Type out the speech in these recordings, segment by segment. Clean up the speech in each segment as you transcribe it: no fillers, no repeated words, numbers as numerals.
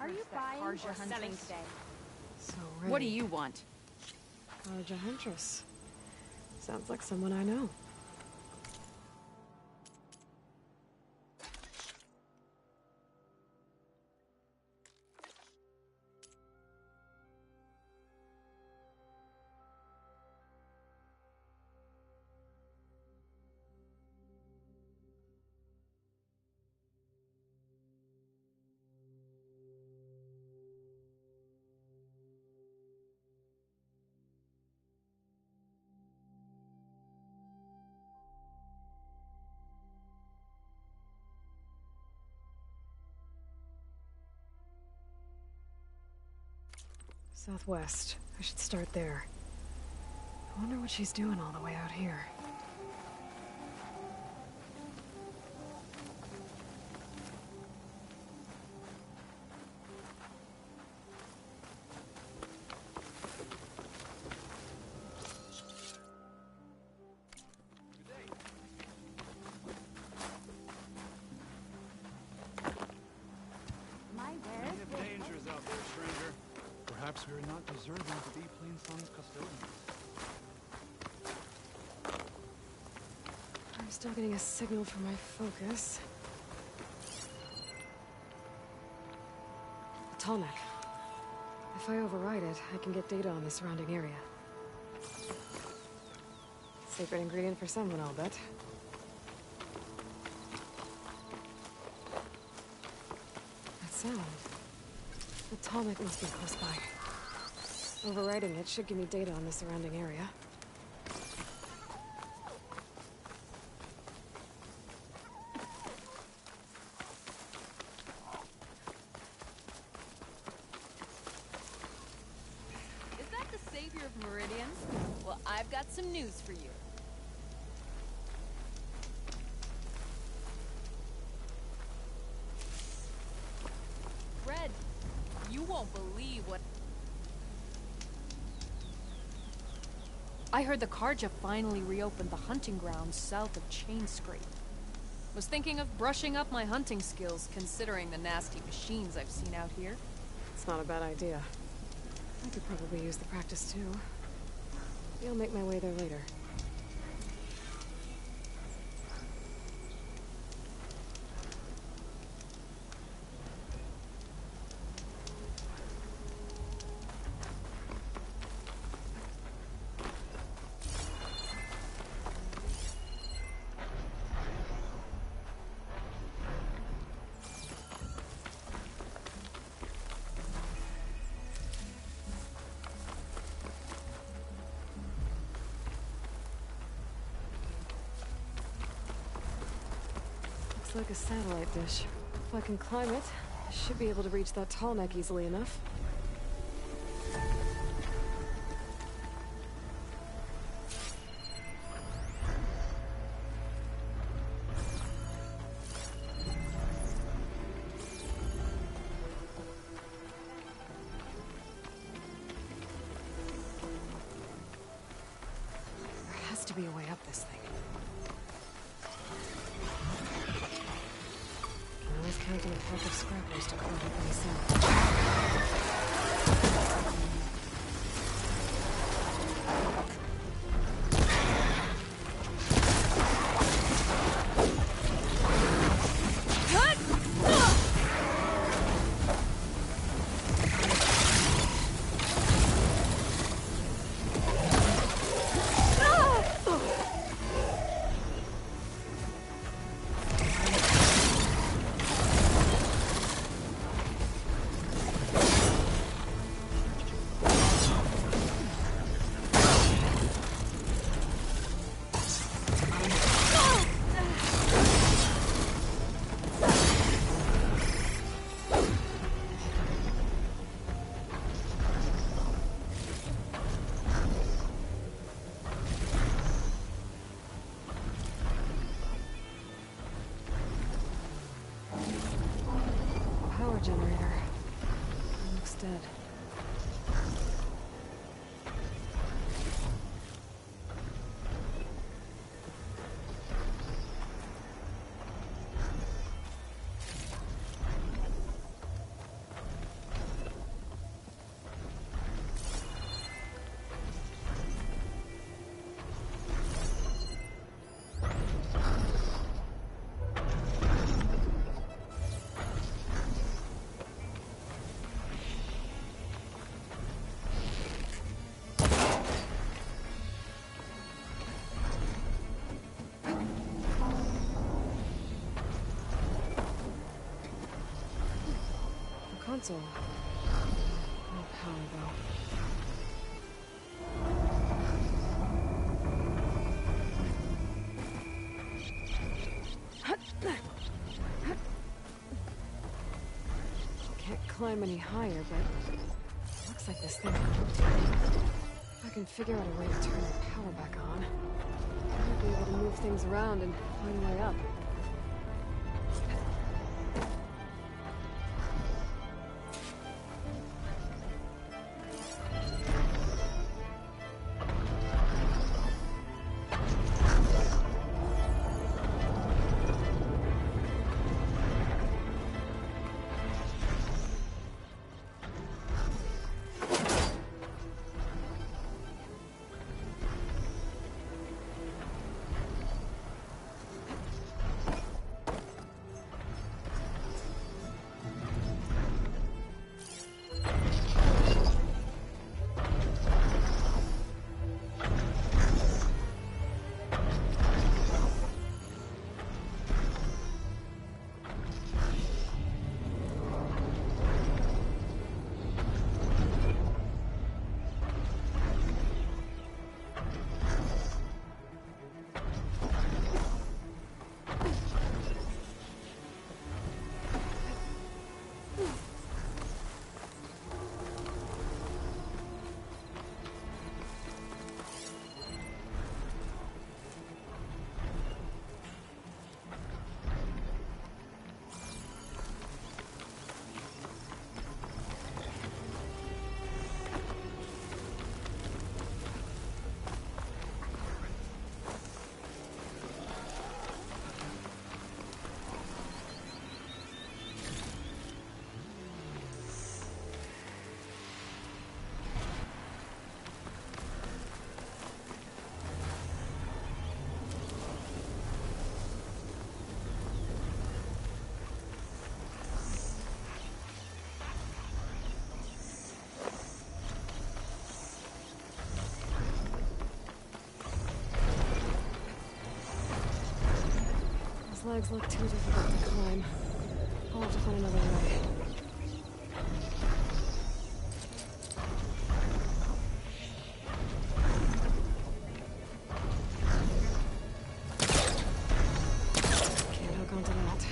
Are you buying or selling today? So Ray, What do you want? Kharja Huntress. Sounds like someone I know. Southwest. I should start there. I wonder what she's doing all the way out here. My wares Many of dangers out there, stranger. Perhaps we are not deserving to be Plainsong's custodians. I'm still getting a signal for my focus. A tallneck. If I override it, I can get data on the surrounding area. Secret ingredient for someone, I'll bet. That sound. The tallneck must be close by. Overriding it should give me data on the surrounding area. Is that the savior of Meridians? Well, I've got some news for you. Red, you won't believe what... I heard the Kharja finally reopened the hunting grounds south of Chainscrape. Was thinking of brushing up my hunting skills, considering the nasty machines I've seen out here. It's not a bad idea. I could probably use the practice too. Maybe I'll make my way there later. Looks like a satellite dish. If I can climb it, I should be able to reach that tall neck easily enough. There has to be a way up this thing. Can always count on a pack of scrappers to call up any sound. console. No power, though. Can't climb any higher, but looks like this thing can rotate. If I can figure out a way to turn the power back on, I might be able to move things around and find a way up. Those legs look too difficult to climb. I'll have to find another way. Can't hook onto that.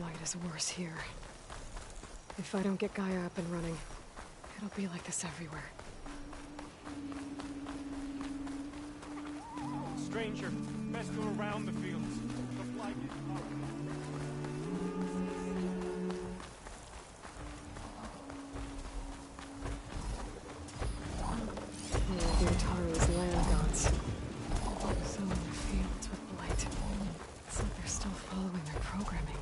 blight is worse here. If I don't get Gaia up and running, it'll be like this everywhere. Stranger, best go around the fields. The blight is hard. The Ataru's land gods. So in the fields with blight. It's like they're still following their programming.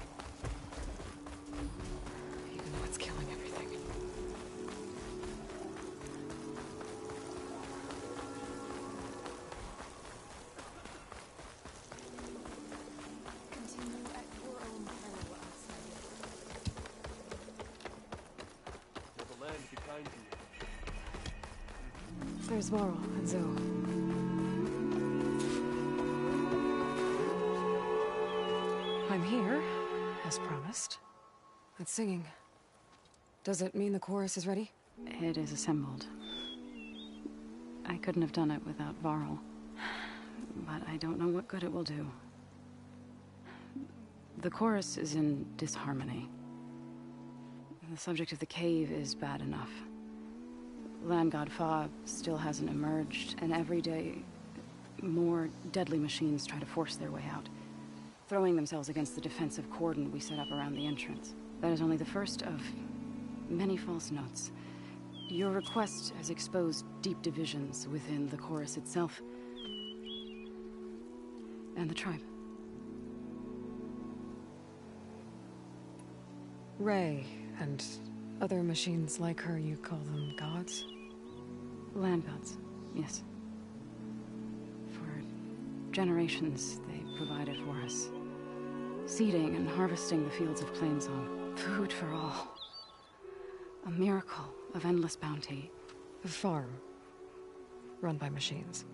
Even though it's killing everything. Continue at your own peril outside. Will the land be kind to you? There's Varl and Zoe. I'm here, as promised. It's singing. Does it mean the chorus is ready? It is assembled. I couldn't have done it without Varl. But I don't know what good it will do. The chorus is in disharmony. The subject of the cave is bad enough. Land God Fa still hasn't emerged, and every day, more deadly machines try to force their way out, throwing themselves against the defensive cordon we set up around the entrance. That is only the first of many false notes. Your request has exposed deep divisions within the chorus itself and the tribe. Ray and other machines like her, you call them gods? Land gods, yes. For generations, they provided for us. Seeding and harvesting the fields of Plainsong. Food for all. A miracle of endless bounty. A farm. Run by machines.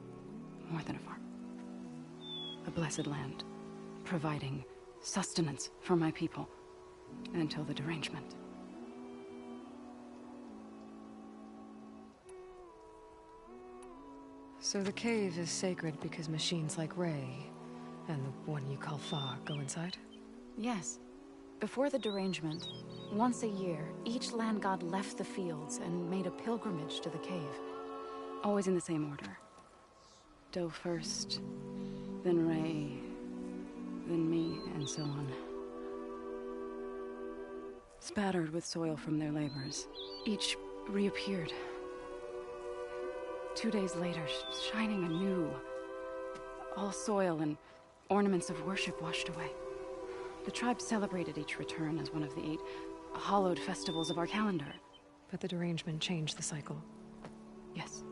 More than a farm. A blessed land. Providing sustenance for my people. Until the derangement. So the cave is sacred because machines like Ray, and the one you call Fa, go inside? Yes. Before the derangement, once a year, each land god left the fields and made a pilgrimage to the cave. Always in the same order. Doe first, then Ray, then me, and so on. Spattered with soil from their labors, each reappeared. 2 days later, shining anew. All soil and ornaments of worship washed away. The tribe celebrated each return as one of the 8 hallowed festivals of our calendar. But the derangement changed the cycle. Yes.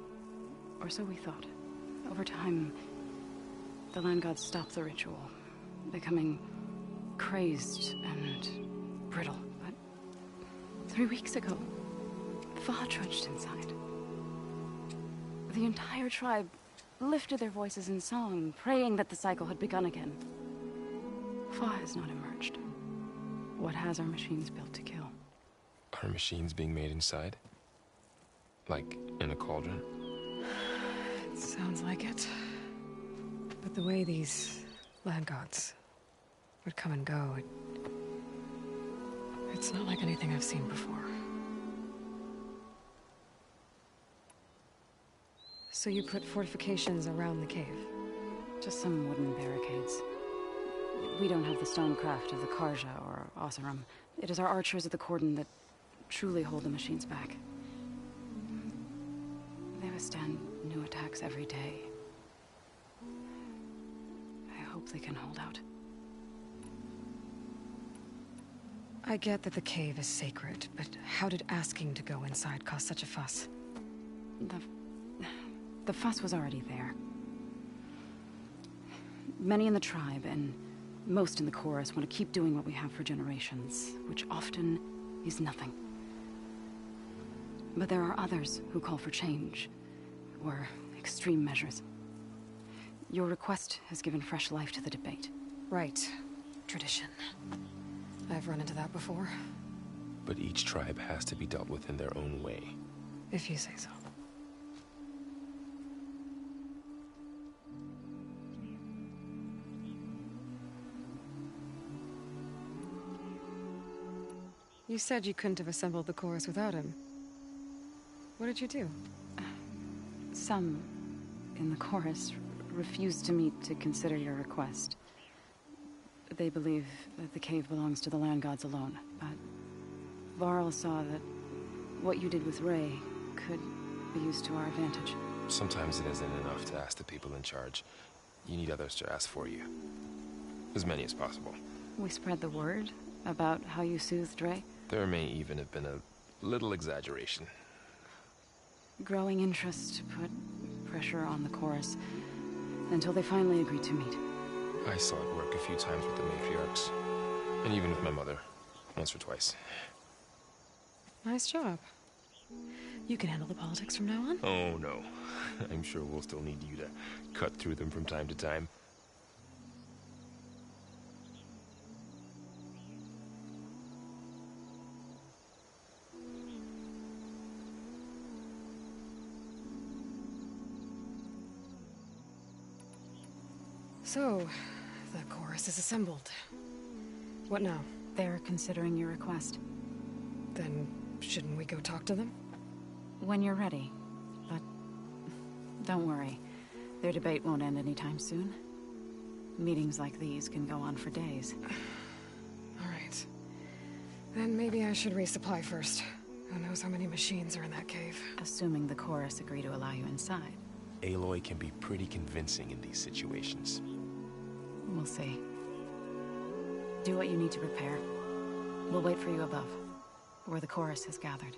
Or so we thought. Over time, the land gods stopped the ritual, becoming crazed and brittle. But 3 weeks ago, Fa trudged inside. The entire tribe lifted their voices in song, praying that the cycle had begun again. Fa has not emerged. What has our machines built to kill? Are machines being made inside? Like in a cauldron? It sounds like it. But the way these land gods would come and go, it's not like anything I've seen before. So you put fortifications around the cave? Just some wooden barricades. We don't have the stonecraft of the Karja or Oseram. It is our archers at the cordon that truly hold the machines back. They withstand new attacks every day. I hope they can hold out. I get that the cave is sacred, but how did asking to go inside cause such a fuss? The fuss was already there. Many in the tribe, and most in the chorus, want to keep doing what we have for generations, which often is nothing. But there are others who call for change, or extreme measures. Your request has given fresh life to the debate. Right. Tradition. I've run into that before. But each tribe has to be dealt with in their own way. If you say so. You said you couldn't have assembled the chorus without him. What did you do? Some in the chorus refused to meet to consider your request. They believe that the cave belongs to the land gods alone, but Varl saw that what you did with Ray could be used to our advantage. Sometimes it isn't enough to ask the people in charge. You need others to ask for you. As many as possible. We spread the word about how you soothed Ray. There may even have been a little exaggeration. Growing interest put pressure on the chorus until they finally agreed to meet. I saw it work a few times with the matriarchs. And even with my mother. Once or twice. Nice job. You can handle the politics from now on? Oh, no. I'm sure we'll still need you to cut through them from time to time. So, the chorus is assembled. What now? They're considering your request. Then, shouldn't we go talk to them? When you're ready. But don't worry. Their debate won't end anytime soon. Meetings like these can go on for days. Alright. Then maybe I should resupply first. Who knows how many machines are in that cave? Assuming the chorus agree to allow you inside. Aloy can be pretty convincing in these situations. We'll see. Do what you need to prepare. We'll wait for you above, where the chorus has gathered.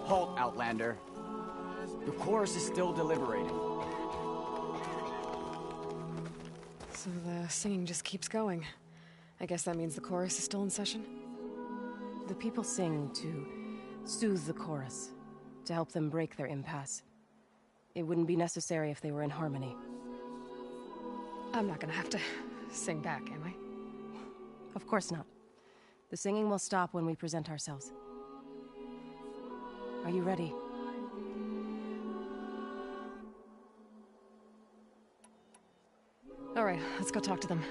Halt, Outlander. The chorus is still deliberating. So the singing just keeps going. I guess that means the chorus is still in session? The people sing to soothe the chorus, to help them break their impasse. It wouldn't be necessary if they were in harmony. I'm not gonna have to sing back, am I? Of course not. The singing will stop when we present ourselves. Are you ready? All right, let's go talk to them.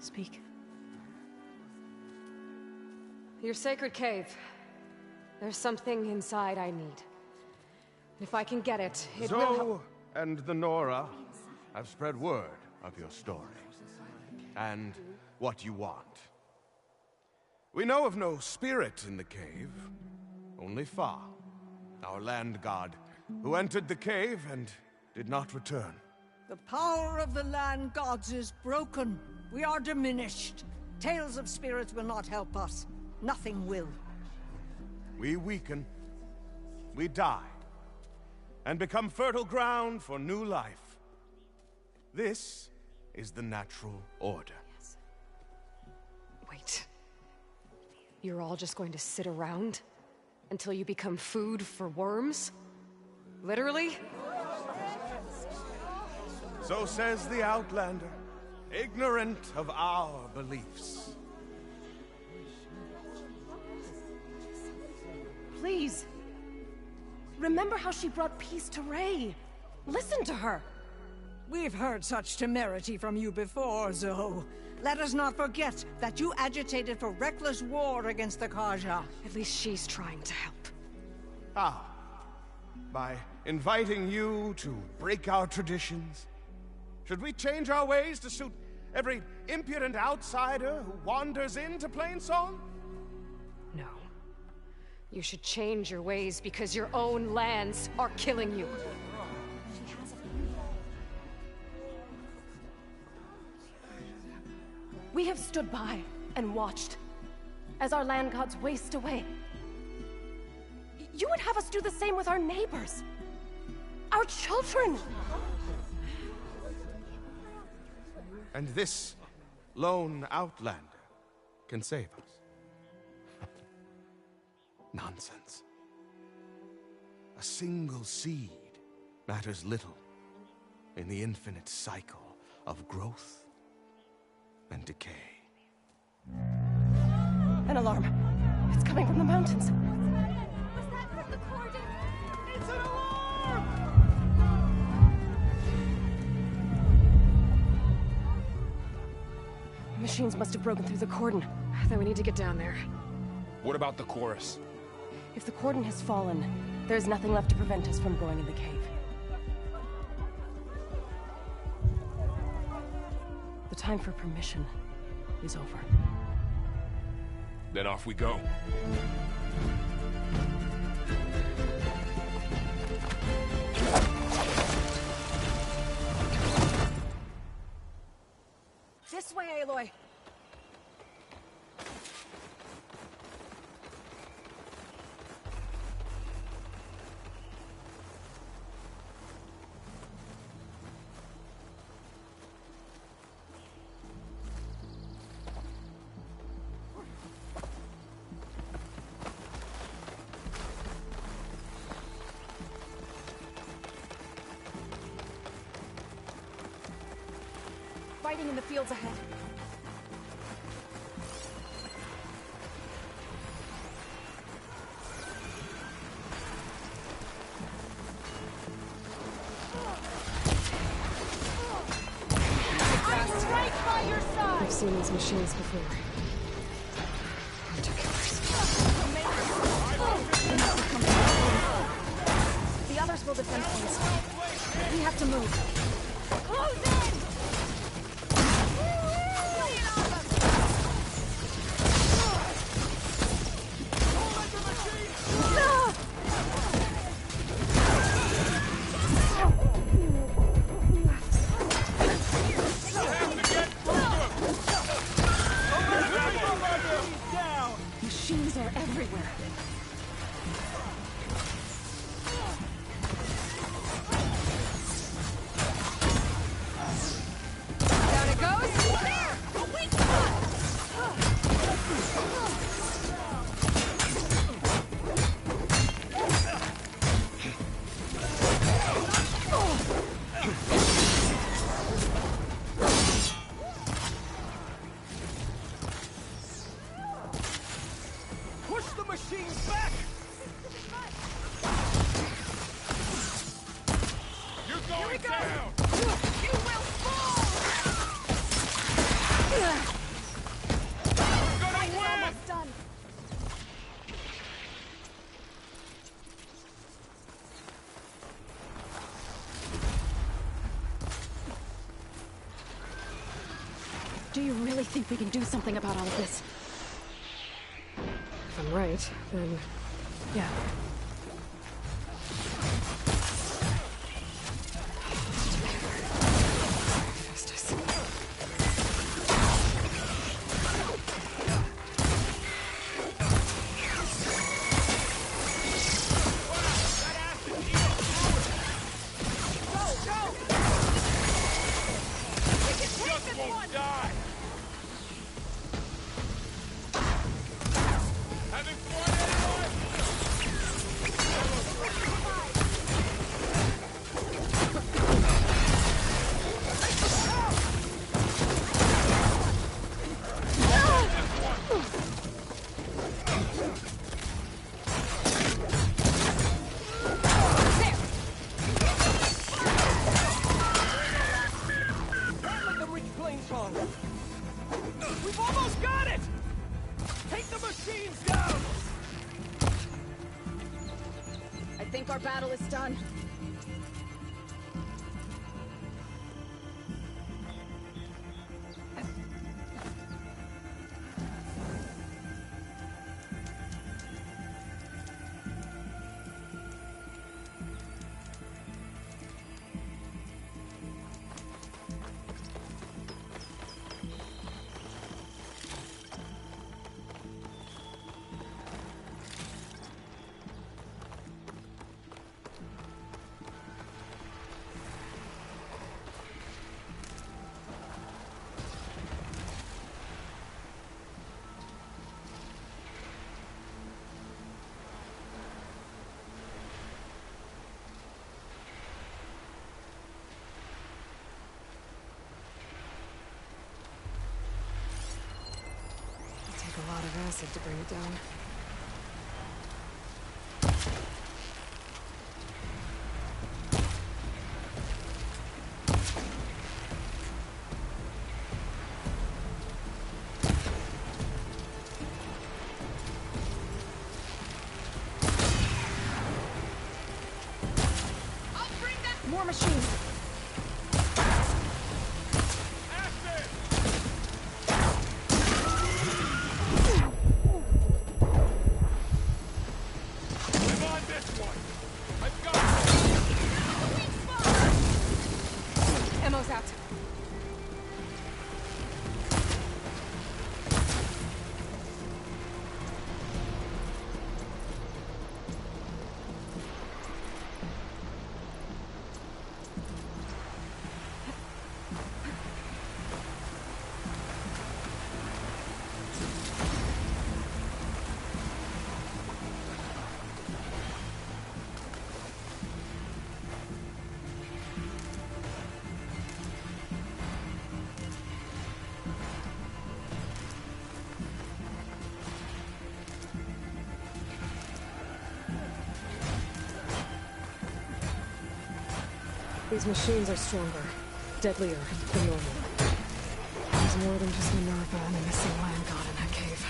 Speak. Your sacred cave. There's something inside I need. If I can get it, it will help. Zoe and the Nora have spread word of your story. And what you want. We know of no spirit in the cave. Only Fa, our land god, who entered the cave and did not return. The power of the land gods is broken. We are diminished. Tales of spirits will not help us. Nothing will. We weaken. We die. and become fertile ground for new life. This is the natural order. Yes. Wait. You're all just going to sit around until you become food for worms? Literally? So says the Outlander, ignorant of our beliefs. Please. Remember how she brought peace to Ray. Listen to her. We've heard such temerity from you before, Zoe. Let us not forget that you agitated for reckless war against the Kaja. At least she's trying to help. How? By inviting you to break our traditions? Should we change our ways to suit every impudent outsider who wanders into Plainsong? No. You should change your ways because your own lands are killing you. We have stood by and watched as our land gods waste away. You would have us do the same with our neighbors, our children. And this lone Outlander can save us. Nonsense. A single seed matters little in the infinite cycle of growth and decay. An alarm. It's coming from the mountains. Was that from the cordon? It's an alarm! Machines must have broken through the cordon. Then we need to get down there. What about the chorus? If the cordon has fallen, there's nothing left to prevent us from going in the cave. The time for permission is over. Then off we go. This way, Aloy! Fighting in the fields ahead. I'm right by your side! I've seen these machines before. Ridiculous. The others will defend things. We have to move. Close in! Machines are everywhere. Down it goes! There! A weak spot! Push the machines back! You're going down! You will fall! We're gonna win! Almost done. Do you really think we can do something about all of this? If I'm right, then... yeah. Festus. think our battle is done. A lot of acid to bring it down. I'll bring that. More machines! Ammo's out. These machines are stronger, deadlier than normal. There's more than just Minerva and a missing land god in that cave.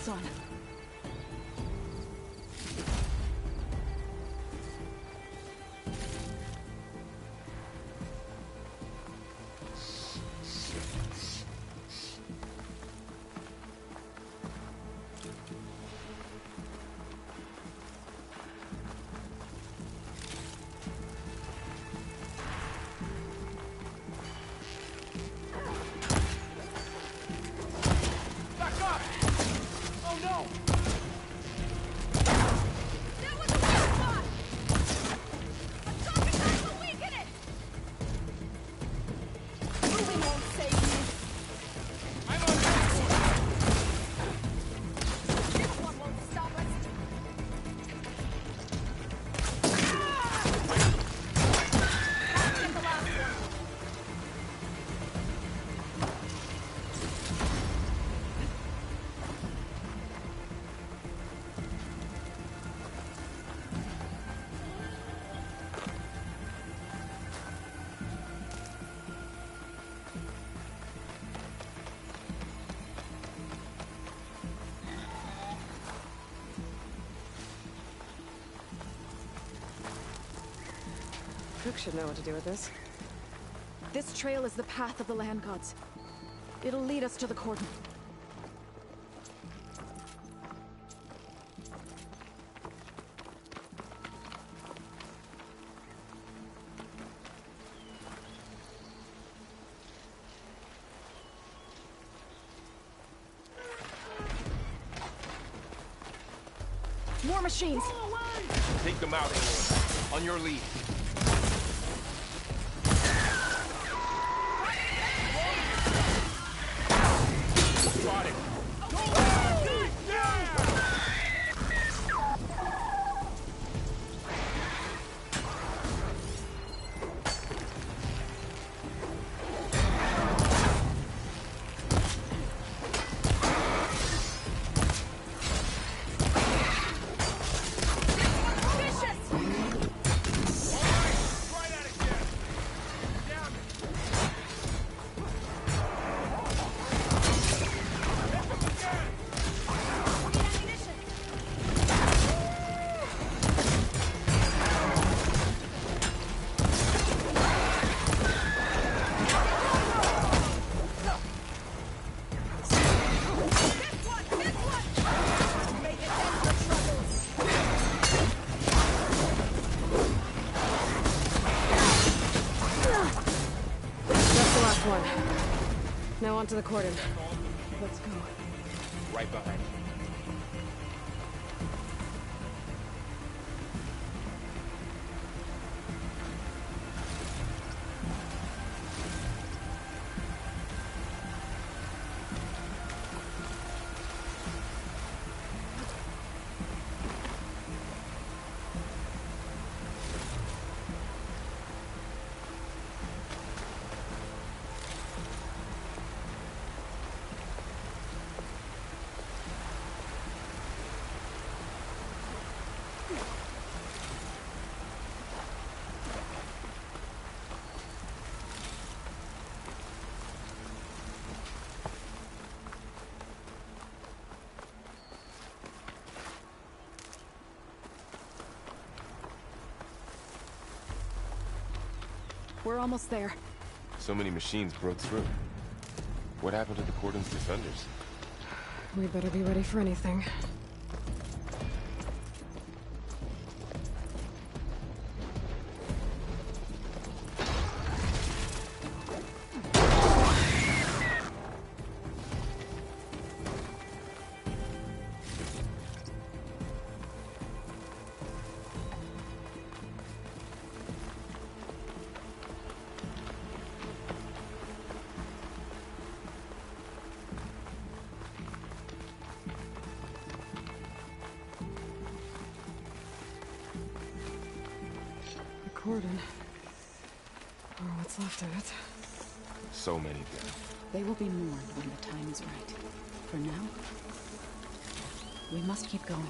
On. Cook should know what to do with this. This trail is the path of the land gods. It'll lead us to the cordon. More machines! Take them out, Aloy. On your lead. Got it. Now onto the cordon. Let's go. Right behind you. We're almost there. So many machines broke through. What happened to the cordon's defenders? We better be ready for anything. Cordon. Or what's left of it. So many dead. They will be mourned when the time is right. For now, we must keep going.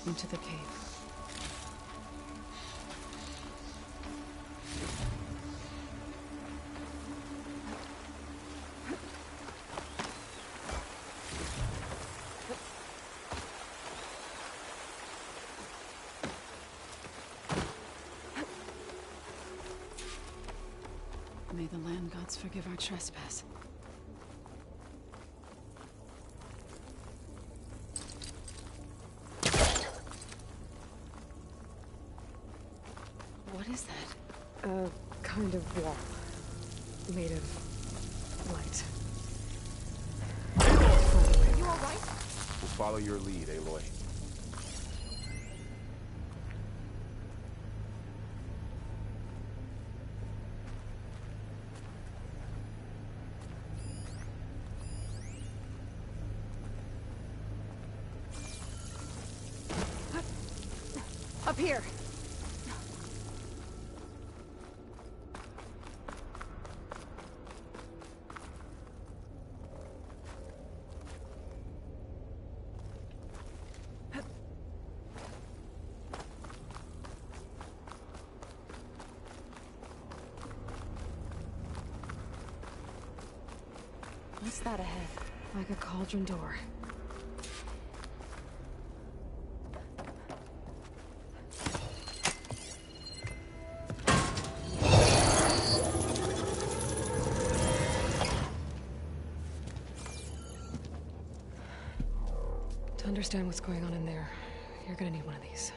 Into the cave. May the land gods forgive our trespass. What is that? A kind of wall. Made of light. Are you alright? We'll follow your lead, Aloy. Up here! What's that ahead? Like a cauldron door. To understand what's going on in there, you're gonna need one of these.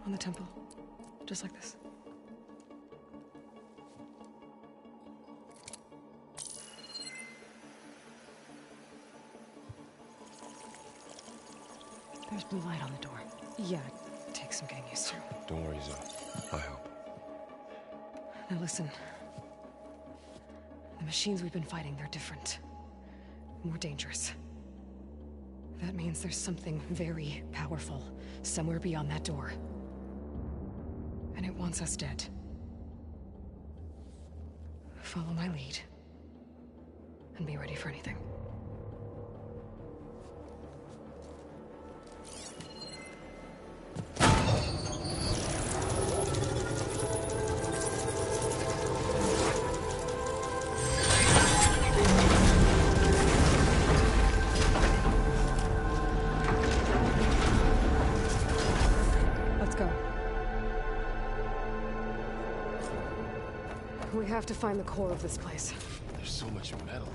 On the temple. Just like this. There's blue light on the door. Yeah, it takes some getting used to. Don't worry, Zoe. I'll help. Now listen. The machines we've been fighting, they're different. More dangerous. That means there's something very powerful somewhere beyond that door. And it wants us dead. Follow my lead. And be ready for anything. We have to find the core of this place. There's so much metal.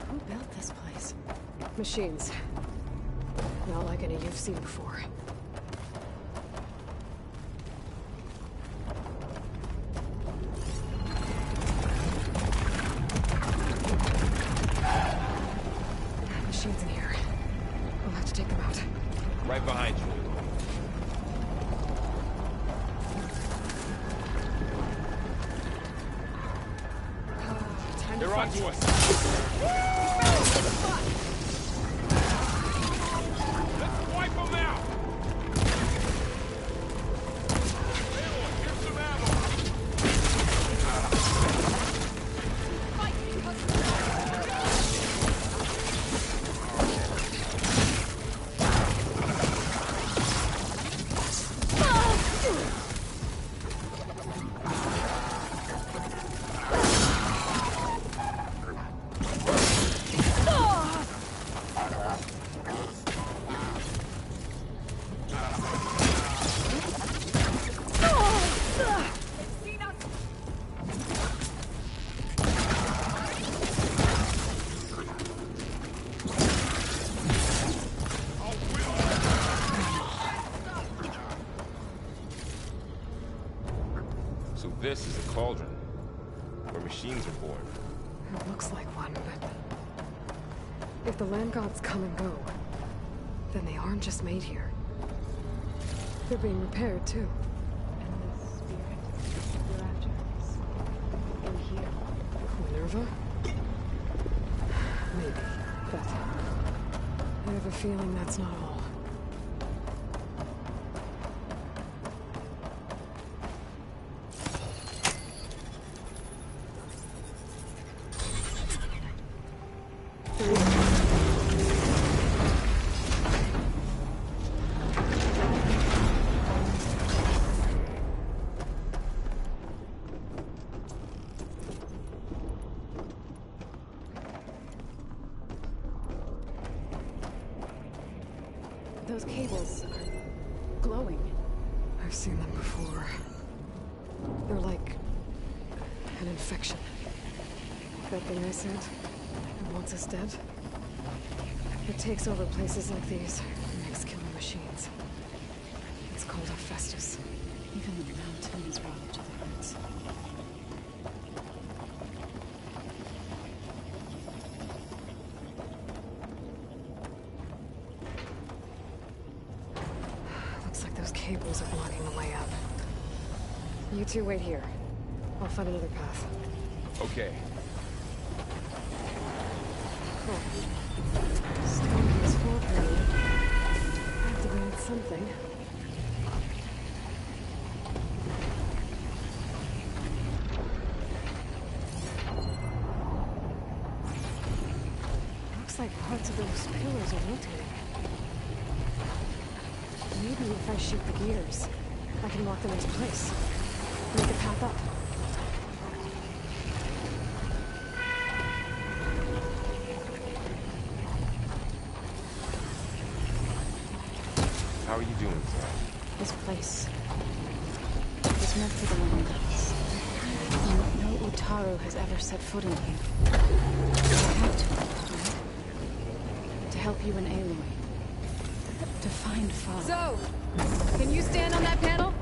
Who built this place? Machines. Not like any you've seen before. Machines in here. We'll have to take them out. Right behind you. They're on to us. Let's wipe them out. Here's some ammo. So this is a cauldron, where machines are born. It looks like one, but... if the land gods come and go, then they aren't just made here. They're being repaired, too. And the spirit you're after is in here. Minerva? Maybe, but... I have a feeling that's not all. Those cables are glowing. I've seen them before. They're like... an infection. That thing I said, it wants us dead. It takes over places like these and makes killing machines. It's called a Festus. Even the mountain is robbed to the roots. Looks like those cables are blocking the way up. You two wait here. I'll find another path. Okay. Stone is full period. Activated something. Looks like parts of those pillars are rotating. Maybe if I shoot the gears, I can lock them into place. Make a path up. How are you doing, Zara? This place is meant for the land gods. And no Utaru has ever set foot in here. I have to, right? To help you and Aloy. To find Father. So, can you stand on that panel?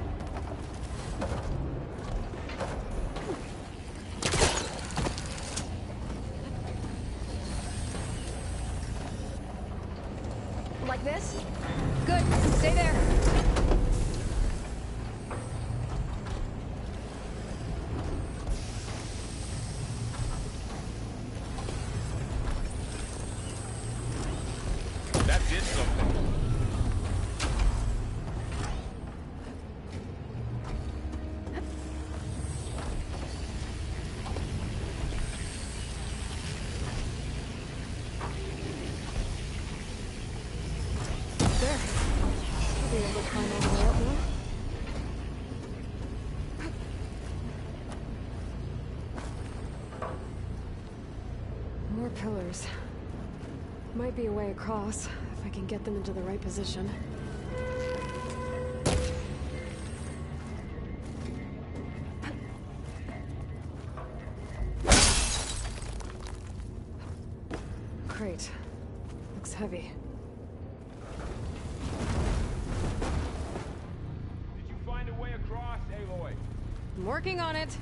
Like this? Good. Stay there. That did something. There. I'll be able to climb all the way up now. More pillars. Might be a way across, if I can get them into the right position. Crate. Looks heavy. Did you find a way across, Aloy? I'm working on it.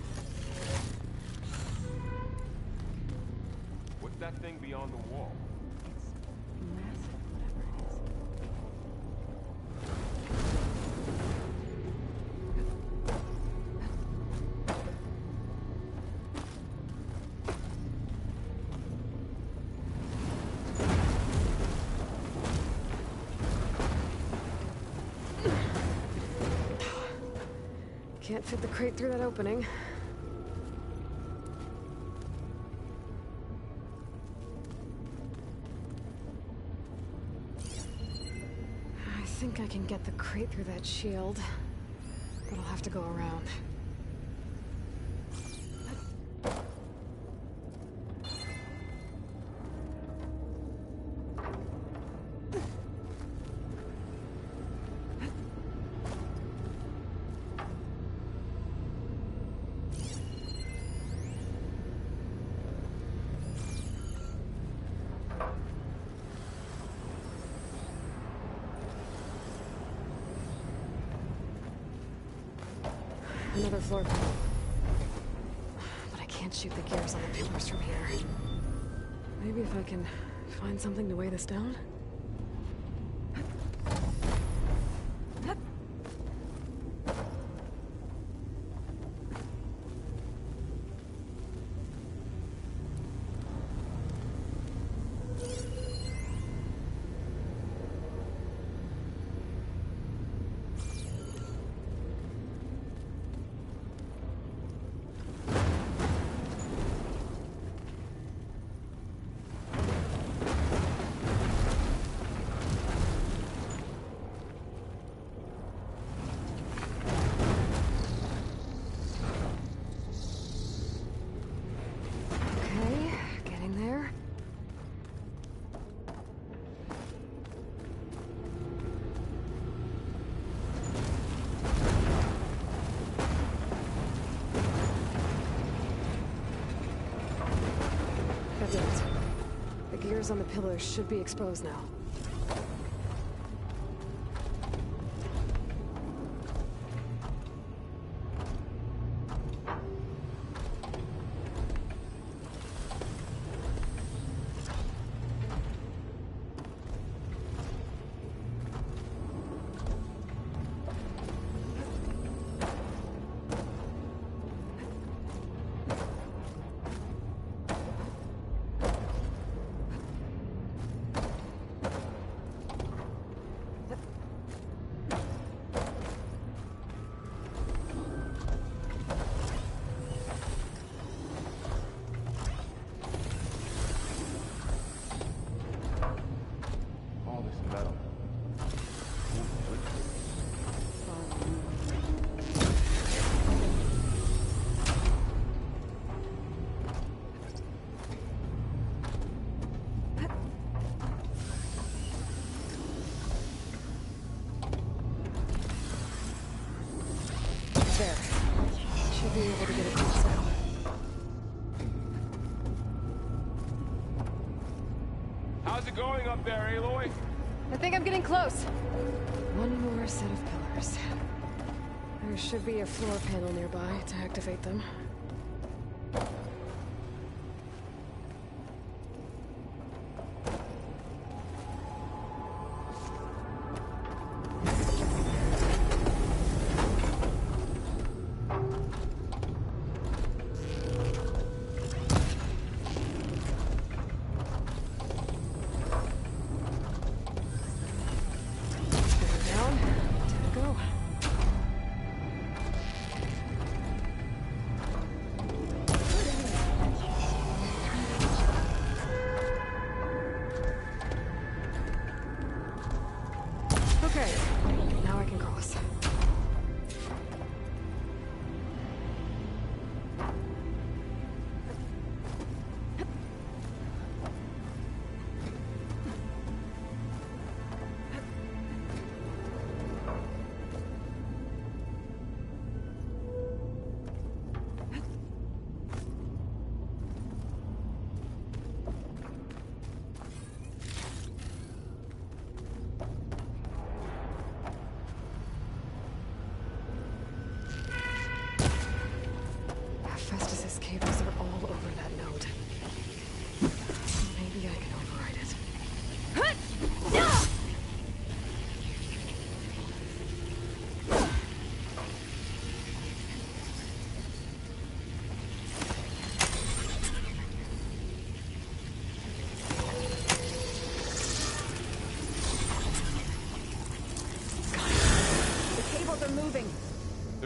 What's that thing beyond the wall? Massive, whatever it is. Can't fit the crate through that opening. I think I can get the crate through that shield, but I'll have to go around. Another floor panel. But I can't shoot the gears on the pillars from here. Maybe if I can find something to weigh this down? Okay, getting there. That's it. The gears on the pillars should be exposed now. All this metal. There. Should be able to get across now. How's it going up there, Aloy? I think I'm getting close. One more set of pillars. There should be a floor panel nearby to activate them.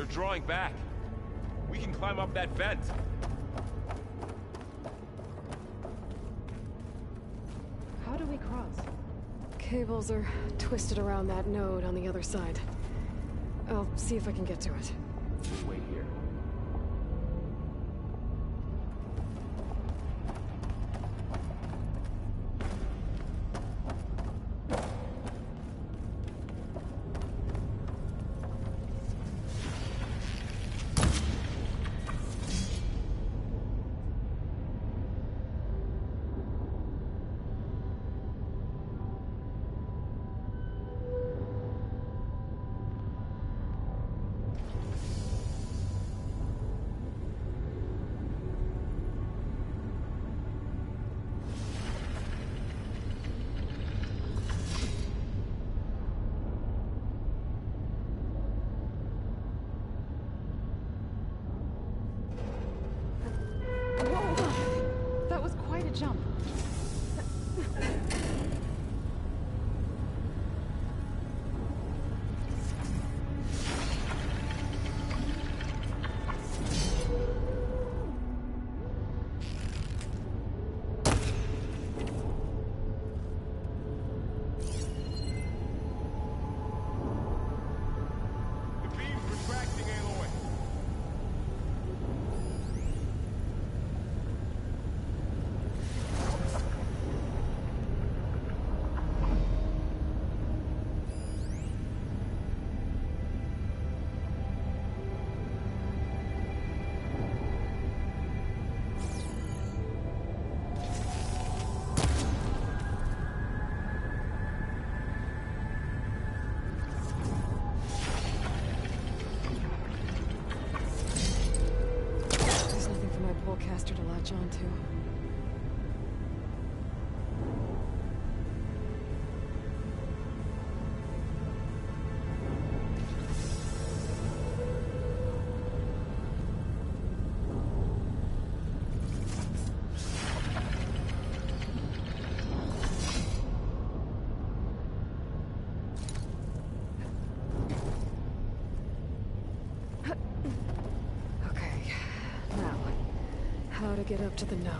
are drawing back. We can climb up that vent. How do we cross? Cables are twisted around that node on the other side. I'll see if I can get to it. Just wait here. That was quite a jump. The beam's retracting, Aloy. There's nothing for my polecaster to latch onto. Okay, now, how to get up to the node?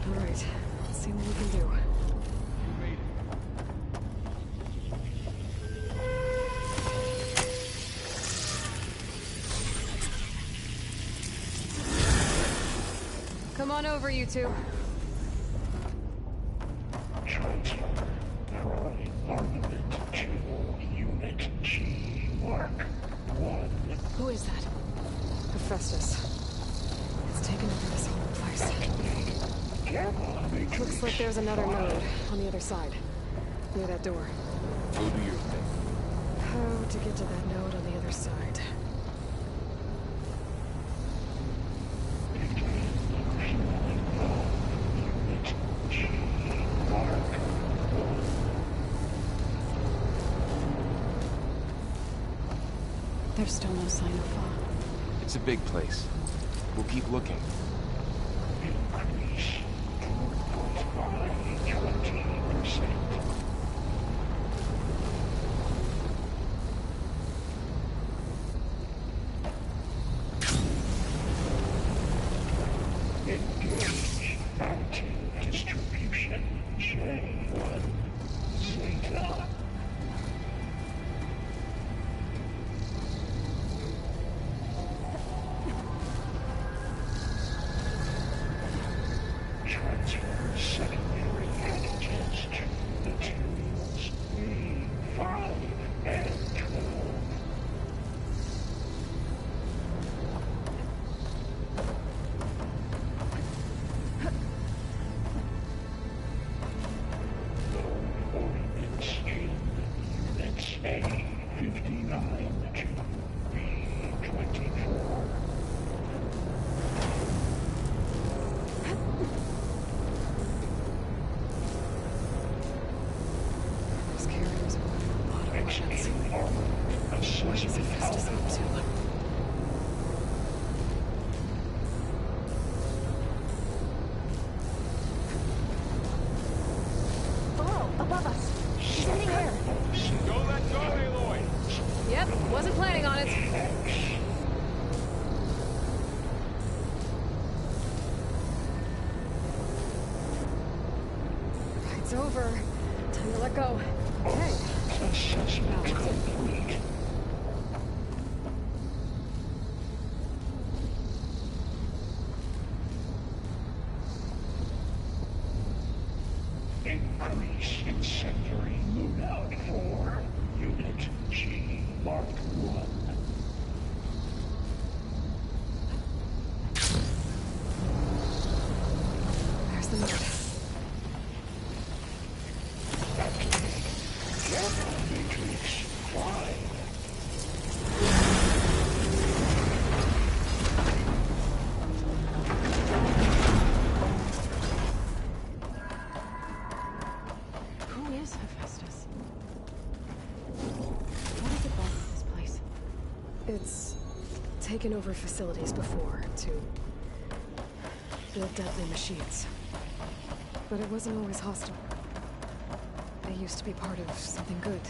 All right, let's see what we can do. You made it. Come on over, you two. Who is that? Hephaestus. It's taken over this whole place. Looks like there's another node on the other side. Near that door. Go do your thing. How to get to that node on the other side? There's still no sign of fall. It's a big place. We'll keep looking. A59 to pt4. Those carriers are loaded with a lot of weapons. Execute armor. What is Hephaestus up to? Above us. She's in the air. Don't let go, Aloy! Yep, wasn't planning on it. It's over. Time to let go. Okay. Assessment complete. Increase incendiary loadout for Unit G Mark 1. There's the note. Matrix 5. Who is Hephaestus? What is it about this place? It's taken over facilities before to build deadly machines. But it wasn't always hostile. They used to be part of something good.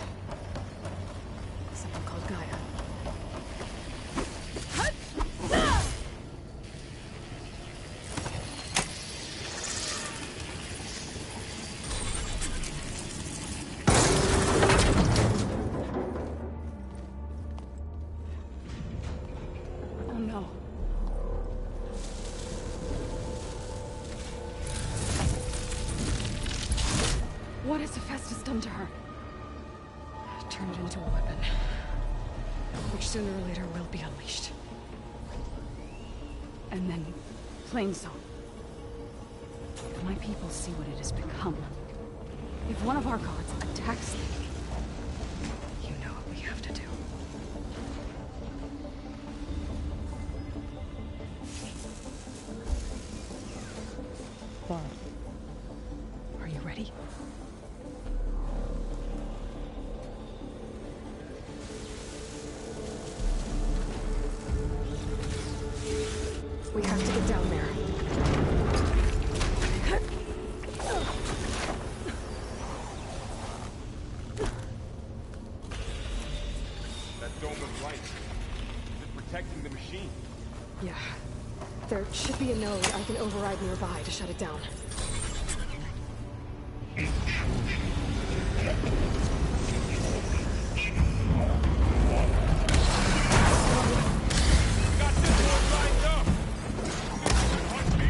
Something called Gaia. Oh no. What has Hephaestus done to her? Turn it into a weapon. Which sooner or later will be unleashed. And then, Plainsong. If my people see what it has become, if one of our gods attacks them, You know what we have to do. Are you ready? We have to get down there. That dome of light. Is it protecting the machine? Yeah. There should be a node I can override nearby to shut it down. Got this one lined up! This should hunt me!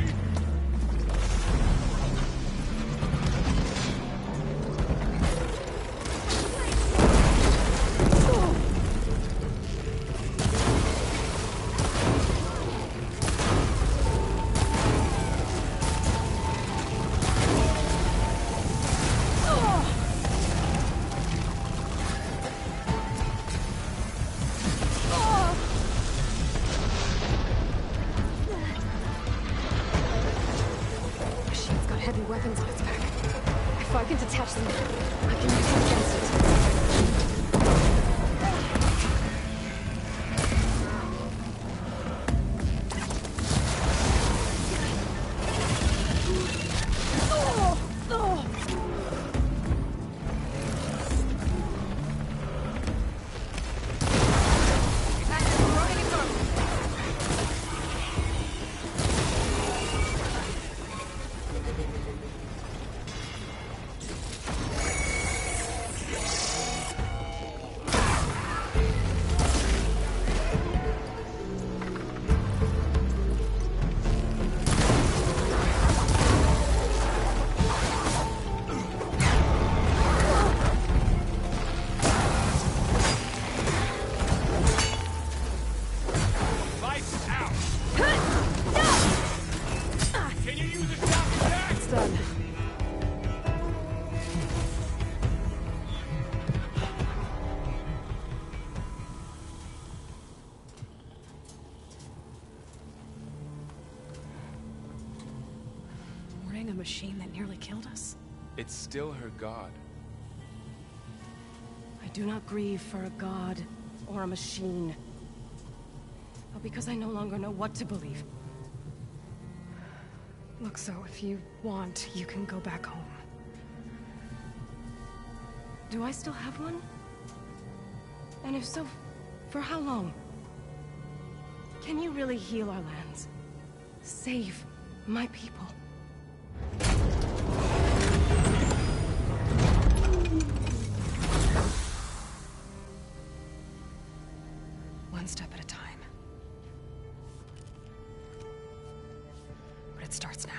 Machine's got heavy weapons on its back. If I can detach them, I can use them against it. Running its arm. machine that nearly killed us? It's still her god. I do not grieve for a god or a machine, but because I no longer know what to believe. Look, so if you want, you can go back home. Do I still have one? And if so, for how long? Can you really heal our lands? Save my people? One step at a time. But it starts now.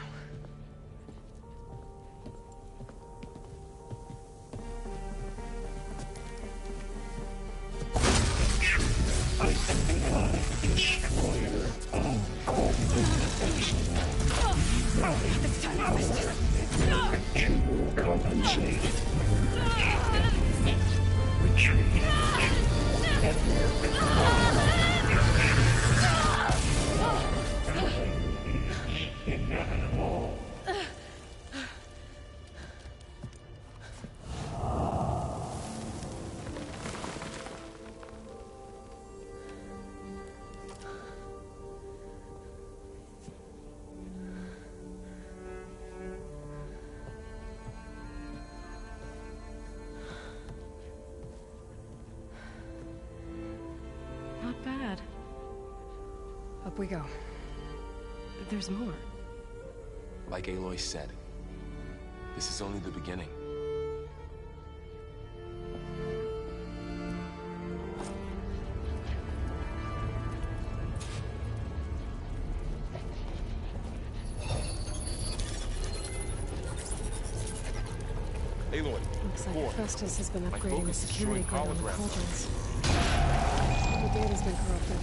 I am the destroyer of all universe. To compensate. Retreat. Inevitable. Not bad. Up we go. There's more. Like Aloy said, this is only the beginning. Aloy, Looks like Core. Festus has been My upgrading the focus is security destroying grid on the holograms. cauldrons. The data's been corrupted.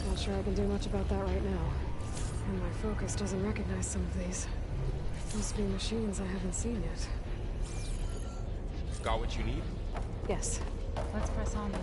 Not sure I can do much about that right now. And my focus doesn't recognize some of these. Must be machines I haven't seen yet. Got what you need? Yes. Let's press on then.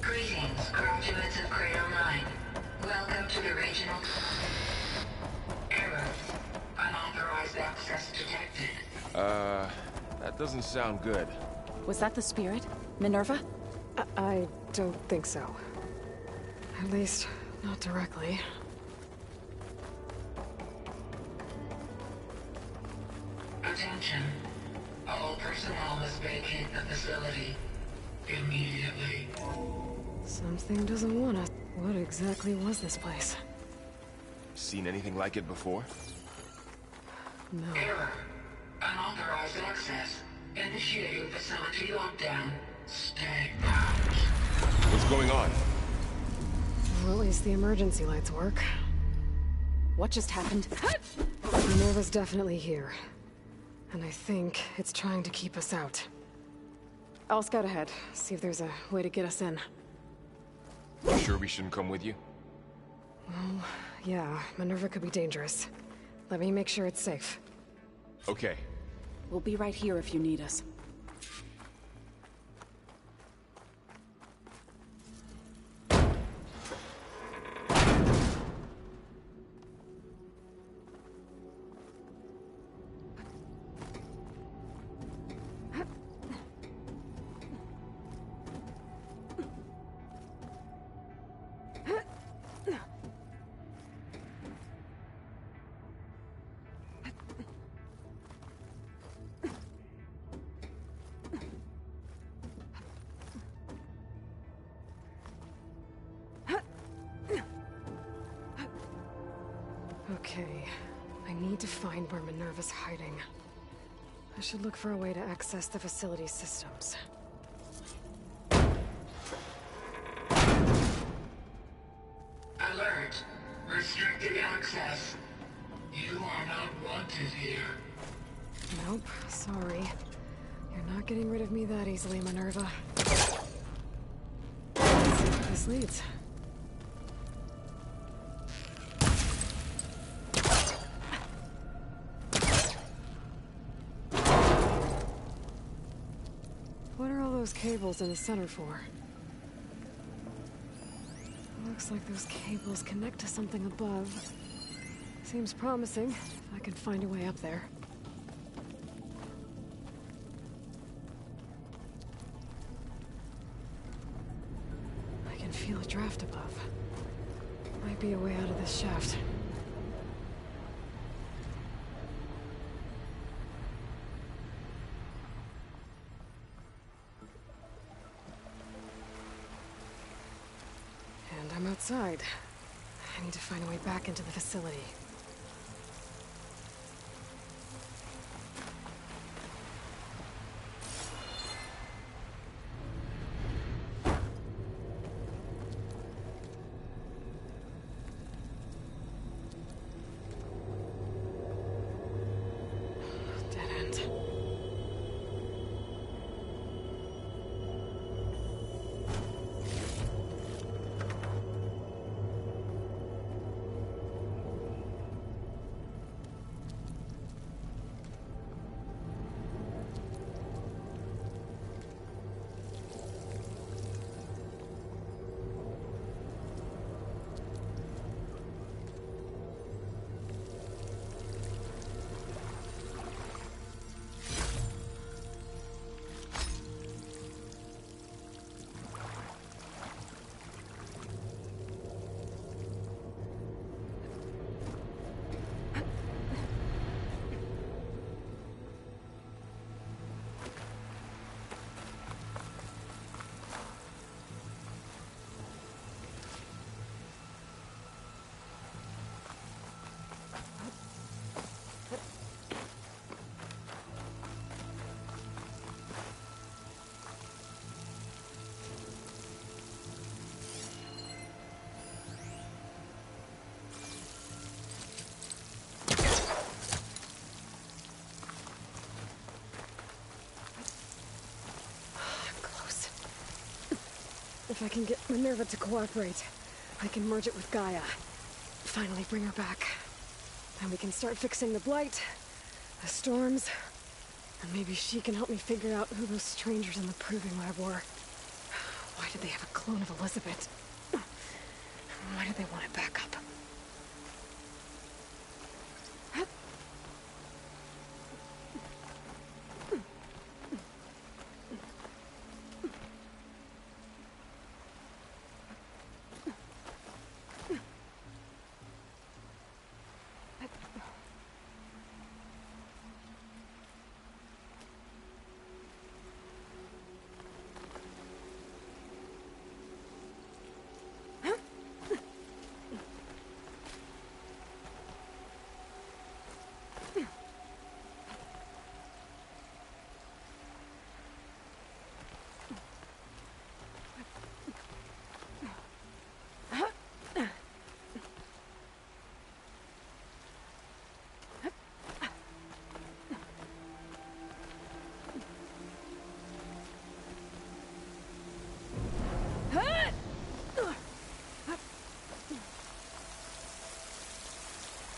Greetings, graduates of Cradle 9. Welcome to the regional... Error. Unauthorized access detected. That doesn't sound good. Was that the spirit? Minerva? I don't think so. At least, not directly. Attention. All personnel must vacate the facility immediately. Something doesn't want us. What exactly was this place? Seen anything like it before? No. Error. Unauthorized access. Initiating facility lockdown. Stay out. What's going on? Well, at least the emergency lights work. What just happened? Minerva's definitely here. And I think it's trying to keep us out. I'll scout ahead, see if there's a way to get us in. You sure we shouldn't come with you? Well, yeah, Minerva could be dangerous. Let me make sure it's safe. Okay. We'll be right here if you need us. Okay. I need to find where Minerva's hiding. I should look for a way to access the facility systems. Alert! Restricted access. You are not wanted here. Nope, sorry. You're not getting rid of me that easily, Minerva. Let's see where this leads. What are all those cables in the center for? Looks like those cables connect to something above. Seems promising, if I can find a way up there. I can feel a draft above. Might be a way out of this shaft. And I'm outside. I need to find a way back into the facility. Dead end. If I can get Minerva to cooperate, I can merge it with Gaia. Finally bring her back. Then we can start fixing the Blight, the storms, and maybe she can help me figure out who those strangers in the Proving Lab were. Why did they have a clone of Elizabeth? Why did they want it back up?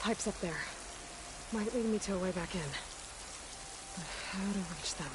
Pipe's up there. Might lead me to a way back in. But how to reach them?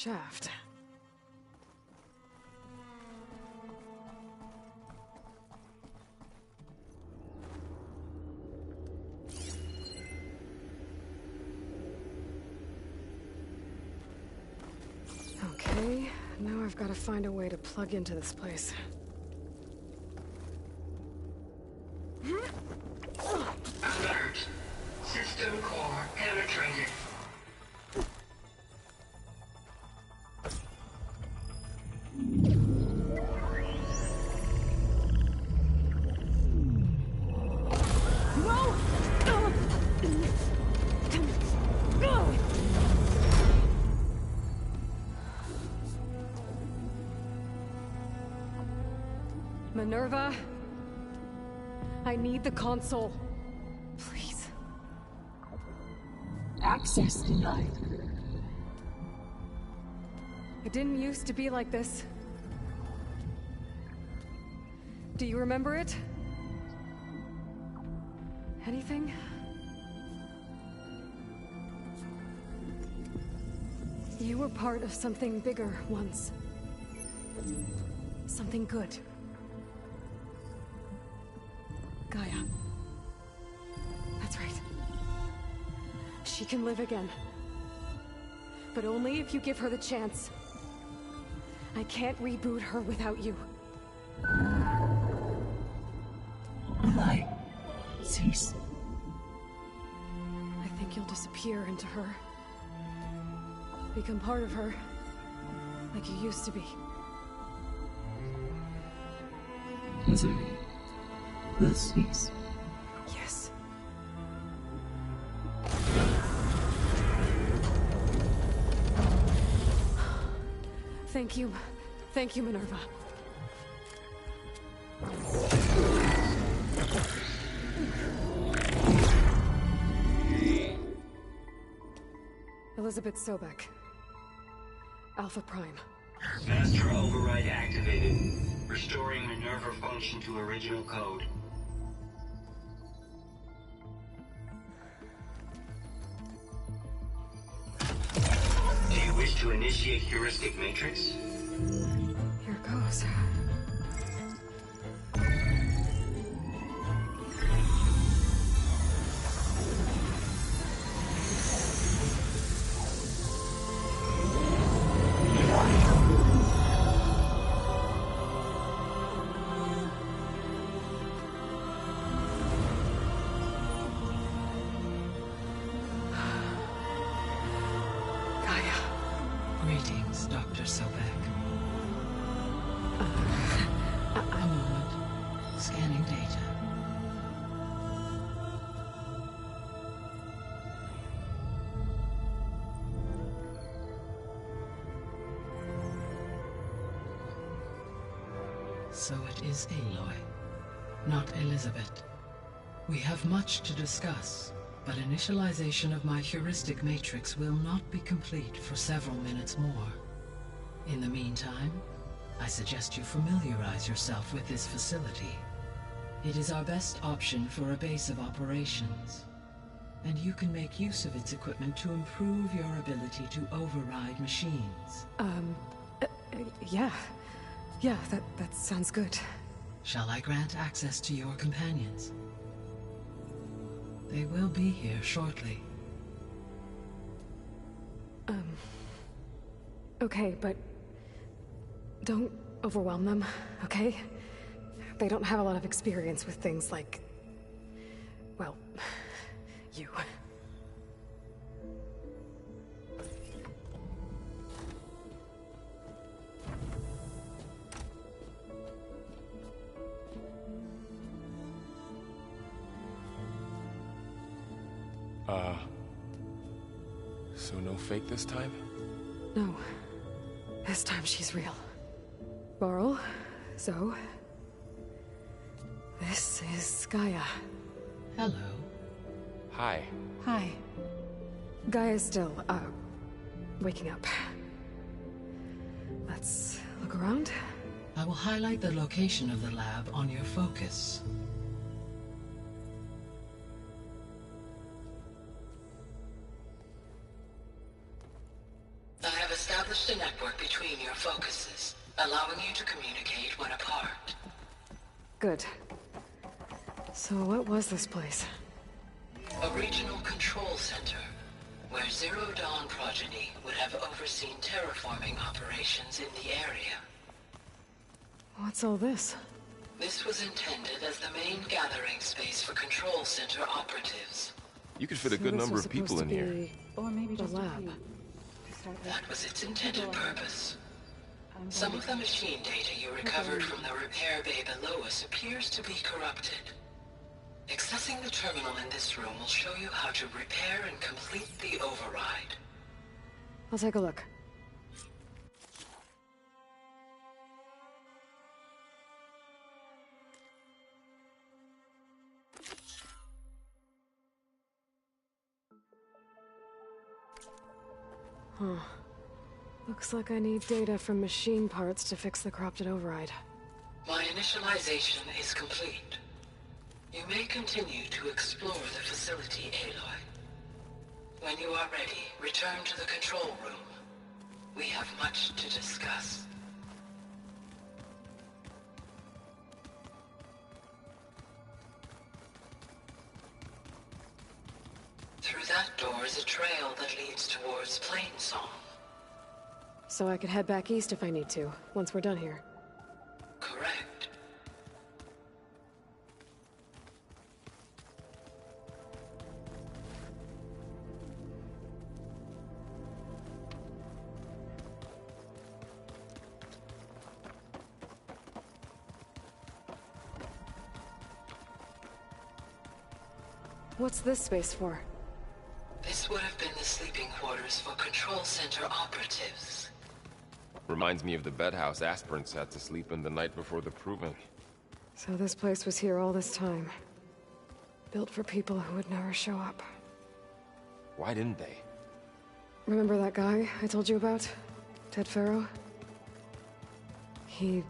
shaft. Okay, now I've got to find a way to plug into this place. Alert. System core penetrated. Minerva, I need the console. Please. Access denied. It didn't used to be like this. Do you remember it? Anything? You were part of something bigger once. Something good. Gaia. That's right. She can live again. But only if you give her the chance. I can't reboot her without you. Light. Cease. I think you'll disappear into her. Become part of her. Like you used to be. Misery. Will cease. Yes. Thank you. Thank you, Minerva. Elizabeth Sobek. Alpha Prime. Master override activated. Restoring Minerva function to original code. Do you wish to initiate heuristic matrix? Here goes. Greetings, Dr. Sobek. A moment. Scanning data. So it is Aloy, not Elizabeth. We have much to discuss, but initialization of my heuristic matrix will not be complete for several minutes more. In the meantime, I suggest you familiarize yourself with this facility. It is our best option for a base of operations, and you can make use of its equipment to improve your ability to override machines. Yeah. Yeah, that sounds good. Shall I grant access to your companions? They will be here shortly. Okay, but don't overwhelm them, okay? They don't have a lot of experience with things like, well, you. So no fake this time? No. This time she's real. Varl, Zoe. This is Gaia. Hello. Hi. Hi. Gaia's still, waking up. Let's look around. I will highlight the location of the lab on your focus. I have established a allowing you to communicate when apart. Good. So what was this place? A regional control center, where Zero Dawn progeny would have overseen terraforming operations in the area. What's all this? This was intended as the main gathering space for control center operatives. You could fit a good number of people in here. Or maybe The just lab. That was its intended purpose. Some of the machine data you recovered from the repair bay below us appears to be corrupted. Accessing the terminal in this room will show you how to repair and complete the override. I'll take a look. Huh. Looks like I need data from machine parts to fix the corrupted override. My initialization is complete. You may continue to explore the facility, Aloy. When you are ready, return to the control room. We have much to discuss. Through that door is a trail that leads towards Plainsong. So I could head back east if I need to, once we're done here. Correct. What's this space for? This would have been the sleeping quarters for control center operatives. Reminds me of the bedhouse aspirants had to sleep in the night before the proving. So this place was here all this time. Built for people who would never show up. Why didn't they? Remember that guy I told you about? Ted Farrow? He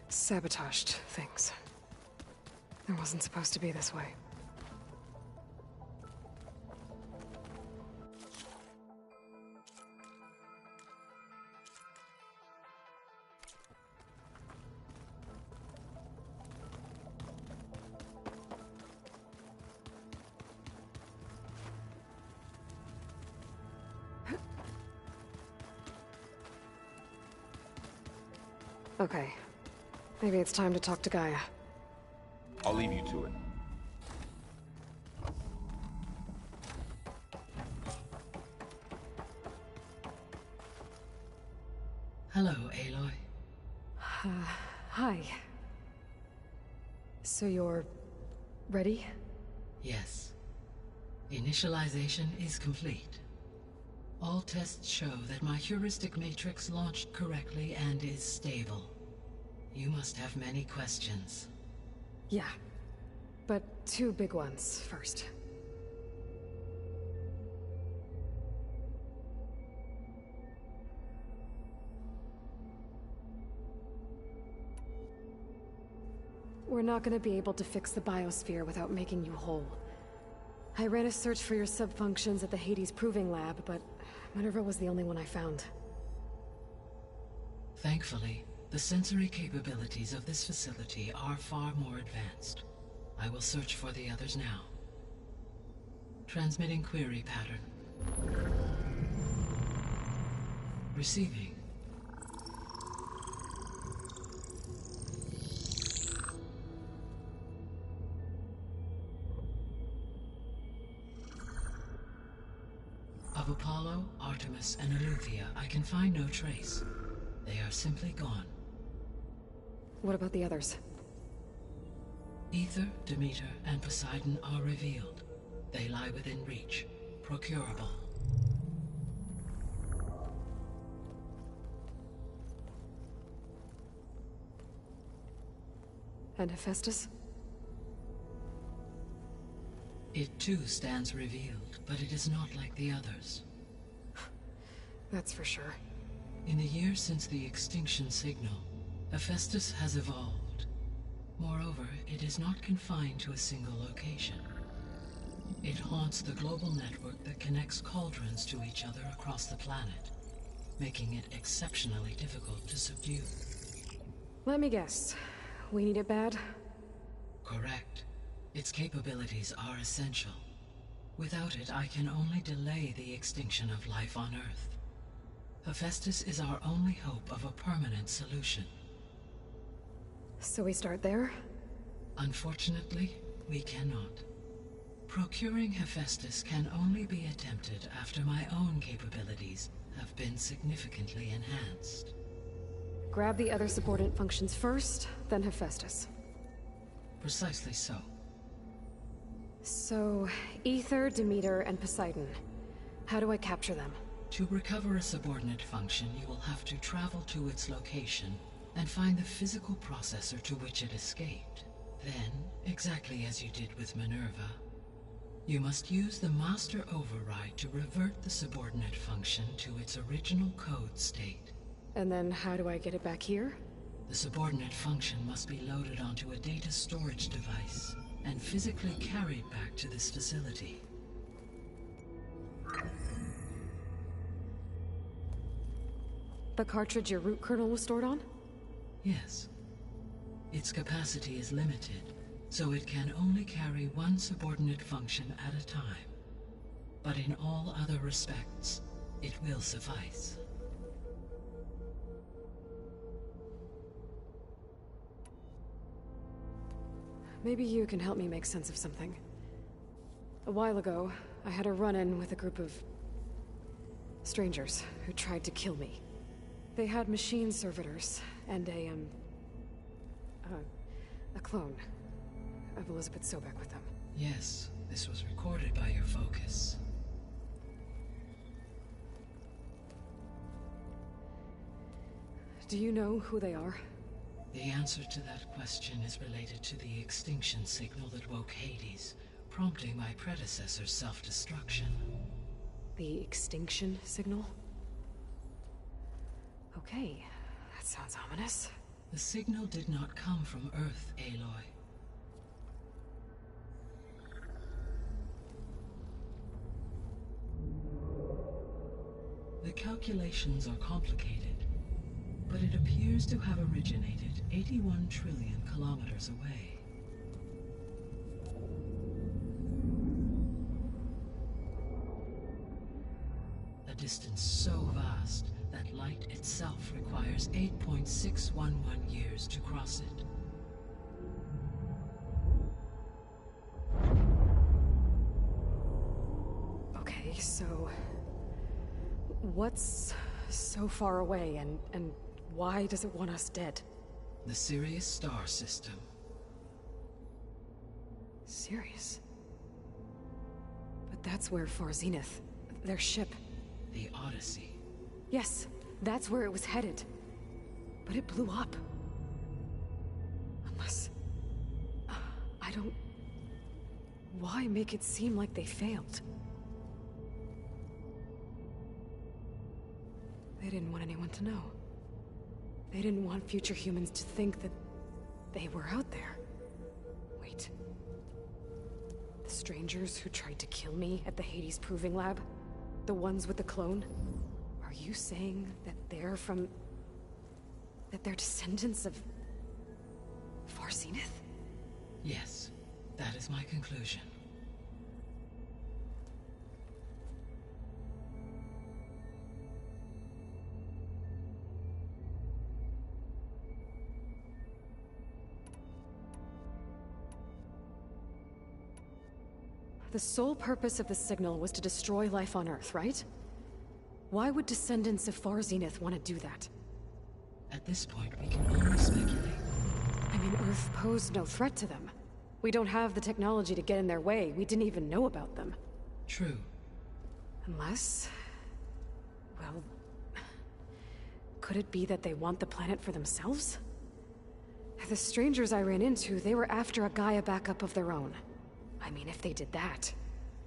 sabotaged things. It wasn't supposed to be this way. Okay. Maybe it's time to talk to Gaia. I'll leave you to it. Hello, Aloy. Hi. So you're... ready? Yes. Initialization is complete. All tests show that my heuristic matrix launched correctly and is stable. You must have many questions. Yeah. But two big ones first. We're not gonna be able to fix the biosphere without making you whole. I ran a search for your subfunctions at the Hades Proving Lab, but Minerva was the only one I found. Thankfully, the sensory capabilities of this facility are far more advanced. I will search for the others now. Transmitting query pattern. Receiving. Of Apollo, Artemis, and Eleuthia, I can find no trace. They are simply gone. What about the others? Ether, Demeter, and Poseidon are revealed. They lie within reach, procurable. And Hephaestus? It too stands revealed, but it is not like the others. That's for sure. In the years since the extinction signal, Hephaestus has evolved. Moreover, it is not confined to a single location. It haunts the global network that connects cauldrons to each other across the planet. making it exceptionally difficult to subdue. Let me guess. We need it bad? Correct. Its capabilities are essential. Without it, I can only delay the extinction of life on Earth. Hephaestus is our only hope of a permanent solution. So we start there? Unfortunately, we cannot. Procuring Hephaestus can only be attempted after my own capabilities have been significantly enhanced. Grab the other subordinate functions first, then Hephaestus. Precisely so. So, Ether, Demeter, and Poseidon. How do I capture them? To recover a subordinate function, you will have to travel to its location and find the physical processor to which it escaped. Then, exactly as you did with Minerva, you must use the master override to revert the subordinate function to its original code state. And then how do I get it back here? The subordinate function must be loaded onto a data storage device and physically carried back to this facility. The cartridge your root kernel was stored on? Yes. Its capacity is limited, so it can only carry one subordinate function at a time. But in all other respects, it will suffice. Maybe you can help me make sense of something. A while ago, I had a run-in with a group of strangers who tried to kill me. They had machine servitors and a clone of Elizabeth Sobek with them. Yes, this was recorded by your focus. Do you know who they are? The answer to that question is related to the extinction signal that woke Hades, prompting my predecessor's self-destruction. The extinction signal? Okay, that sounds ominous. The signal did not come from Earth, Aloy. The calculations are complicated, but it appears to have originated 81 trillion kilometers away. A distance so vast that light itself requires 8.611 years to cross it. Okay, so what's so far away and why does it want us dead? The Sirius star system. Sirius? But that's where Far Zenith, their ship... The Odyssey. Yes, that's where it was headed. But it blew up. Unless... I don't... Why make it seem like they failed? They didn't want anyone to know. They didn't want future humans to think that they were out there. Wait. The strangers who tried to kill me at the Hades Proving Lab? The ones with the clone? Are you saying that they're from... that they're descendants of... Far Zenith? Yes, that is my conclusion. The sole purpose of the signal was to destroy life on Earth, right? Why would descendants of Far Zenith want to do that? At this point, we can only speculate. I mean, Earth posed no threat to them. We don't have the technology to get in their way. We didn't even know about them. True. Unless... well... could it be that they want the planet for themselves? The strangers I ran into, they were after a Gaia backup of their own. I mean, if they did that...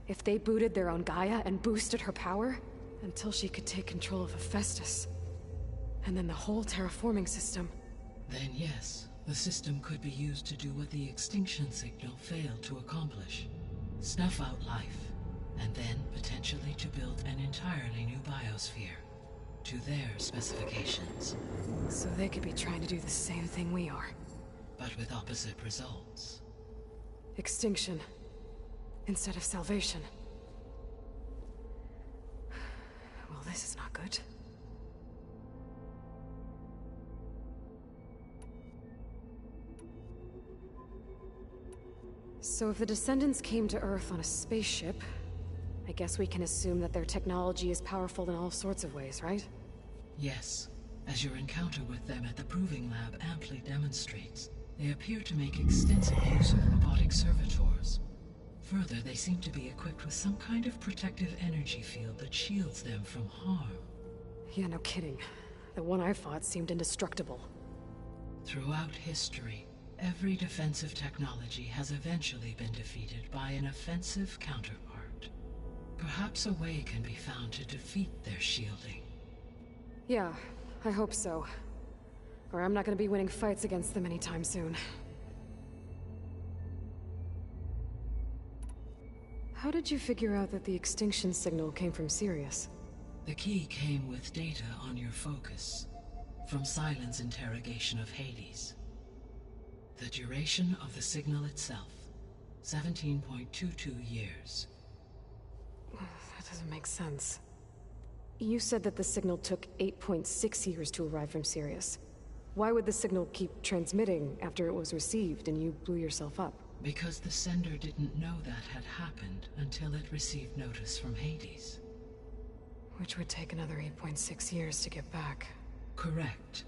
if they booted their own Gaia and boosted her power... until she could take control of Hephaestus... and then the whole terraforming system... Then yes, the system could be used to do what the extinction signal failed to accomplish. Snuff out life, and then potentially to build an entirely new biosphere. to their specifications. So they could be trying to do the same thing we are. But with opposite results. Extinction. Instead of salvation. Well, this is not good. So if the Descendants came to Earth on a spaceship, I guess we can assume that their technology is powerful in all sorts of ways, right? Yes. As your encounter with them at the Proving Lab amply demonstrates, they appear to make extensive use of robotic servitors. Further, they seem to be equipped with some kind of protective energy field that shields them from harm. Yeah, no kidding. The one I fought seemed indestructible. Throughout history, every defensive technology has eventually been defeated by an offensive counterpart. Perhaps a way can be found to defeat their shielding. Yeah, I hope so. Or I'm not gonna be winning fights against them anytime soon. How did you figure out that the extinction signal came from Sirius? The key came with data on your focus, from Silent's interrogation of Hades. The duration of the signal itself, 17.22 years. That doesn't make sense. You said that the signal took 8.6 years to arrive from Sirius. Why would the signal keep transmitting after it was received and you blew yourself up? Because the sender didn't know that had happened until it received notice from Hades. Which would take another 8.6 years to get back. Correct.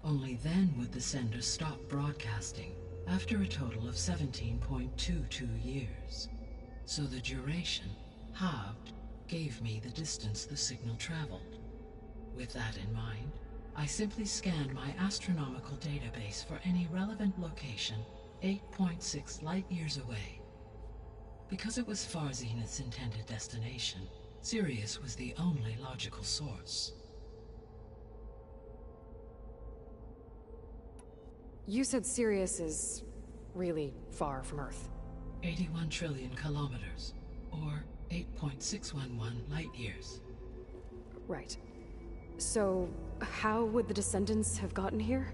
Only then would the sender stop broadcasting, after a total of 17.22 years. So the duration, halved, gave me the distance the signal traveled. With that in mind, I simply scanned my astronomical database for any relevant location 8.6 light-years away. Because it was far Zenith's intended destination, Sirius was the only logical source. You said Sirius is really far from Earth. 81 trillion kilometers, or 8.611 light-years. Right. So, how would the Descendants have gotten here?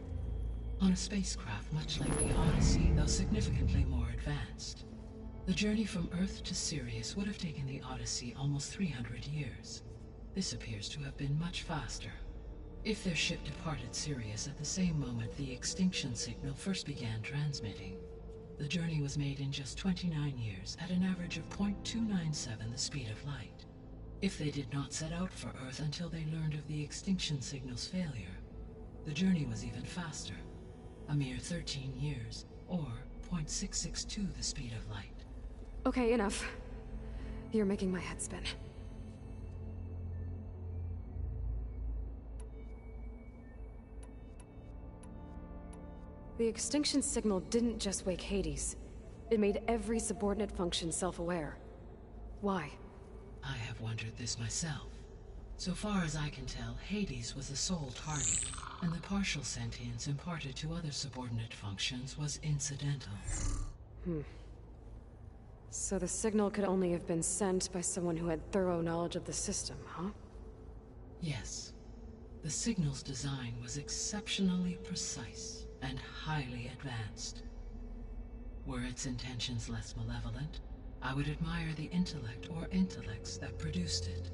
On a spacecraft much like the Odyssey, though significantly more advanced. The journey from Earth to Sirius would have taken the Odyssey almost 300 years. This appears to have been much faster. If their ship departed Sirius at the same moment the extinction signal first began transmitting, the journey was made in just 29 years at an average of 0.297 the speed of light. If they did not set out for Earth until they learned of the extinction signal's failure, the journey was even faster, a mere 13 years, or 0.662 the speed of light. Okay, enough. You're making my head spin. The extinction signal didn't just wake Hades. It made every subordinate function self-aware. Why? I have wondered this myself. So far as I can tell, Hades was the sole target, and the partial sentience imparted to other subordinate functions was incidental. So the signal could only have been sent by someone who had thorough knowledge of the system, huh? Yes. The signal's design was exceptionally precise and highly advanced. Were its intentions less malevolent, I would admire the intellect or intellects that produced it.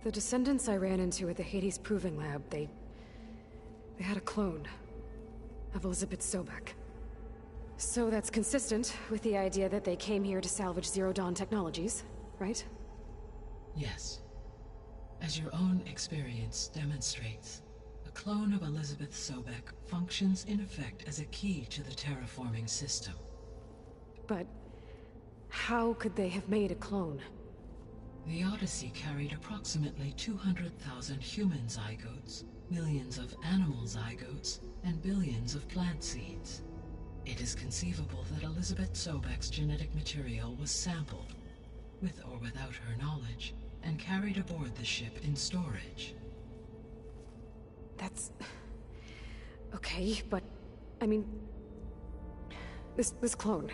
The Descendants I ran into at the Hades Proving Lab, they had a clone of Elizabeth Sobek. So that's consistent with the idea that they came here to salvage Zero Dawn technologies, right? Yes. As your own experience demonstrates, a clone of Elizabeth Sobek functions in effect as a key to the terraforming system. But how could they have made a clone? The Odyssey carried approximately 200,000 human zygotes, millions of animal zygotes, and billions of plant seeds. It is conceivable that Elizabeth Sobek's genetic material was sampled, with or without her knowledge, and carried aboard the ship in storage. That's... okay, but... I mean... This clone...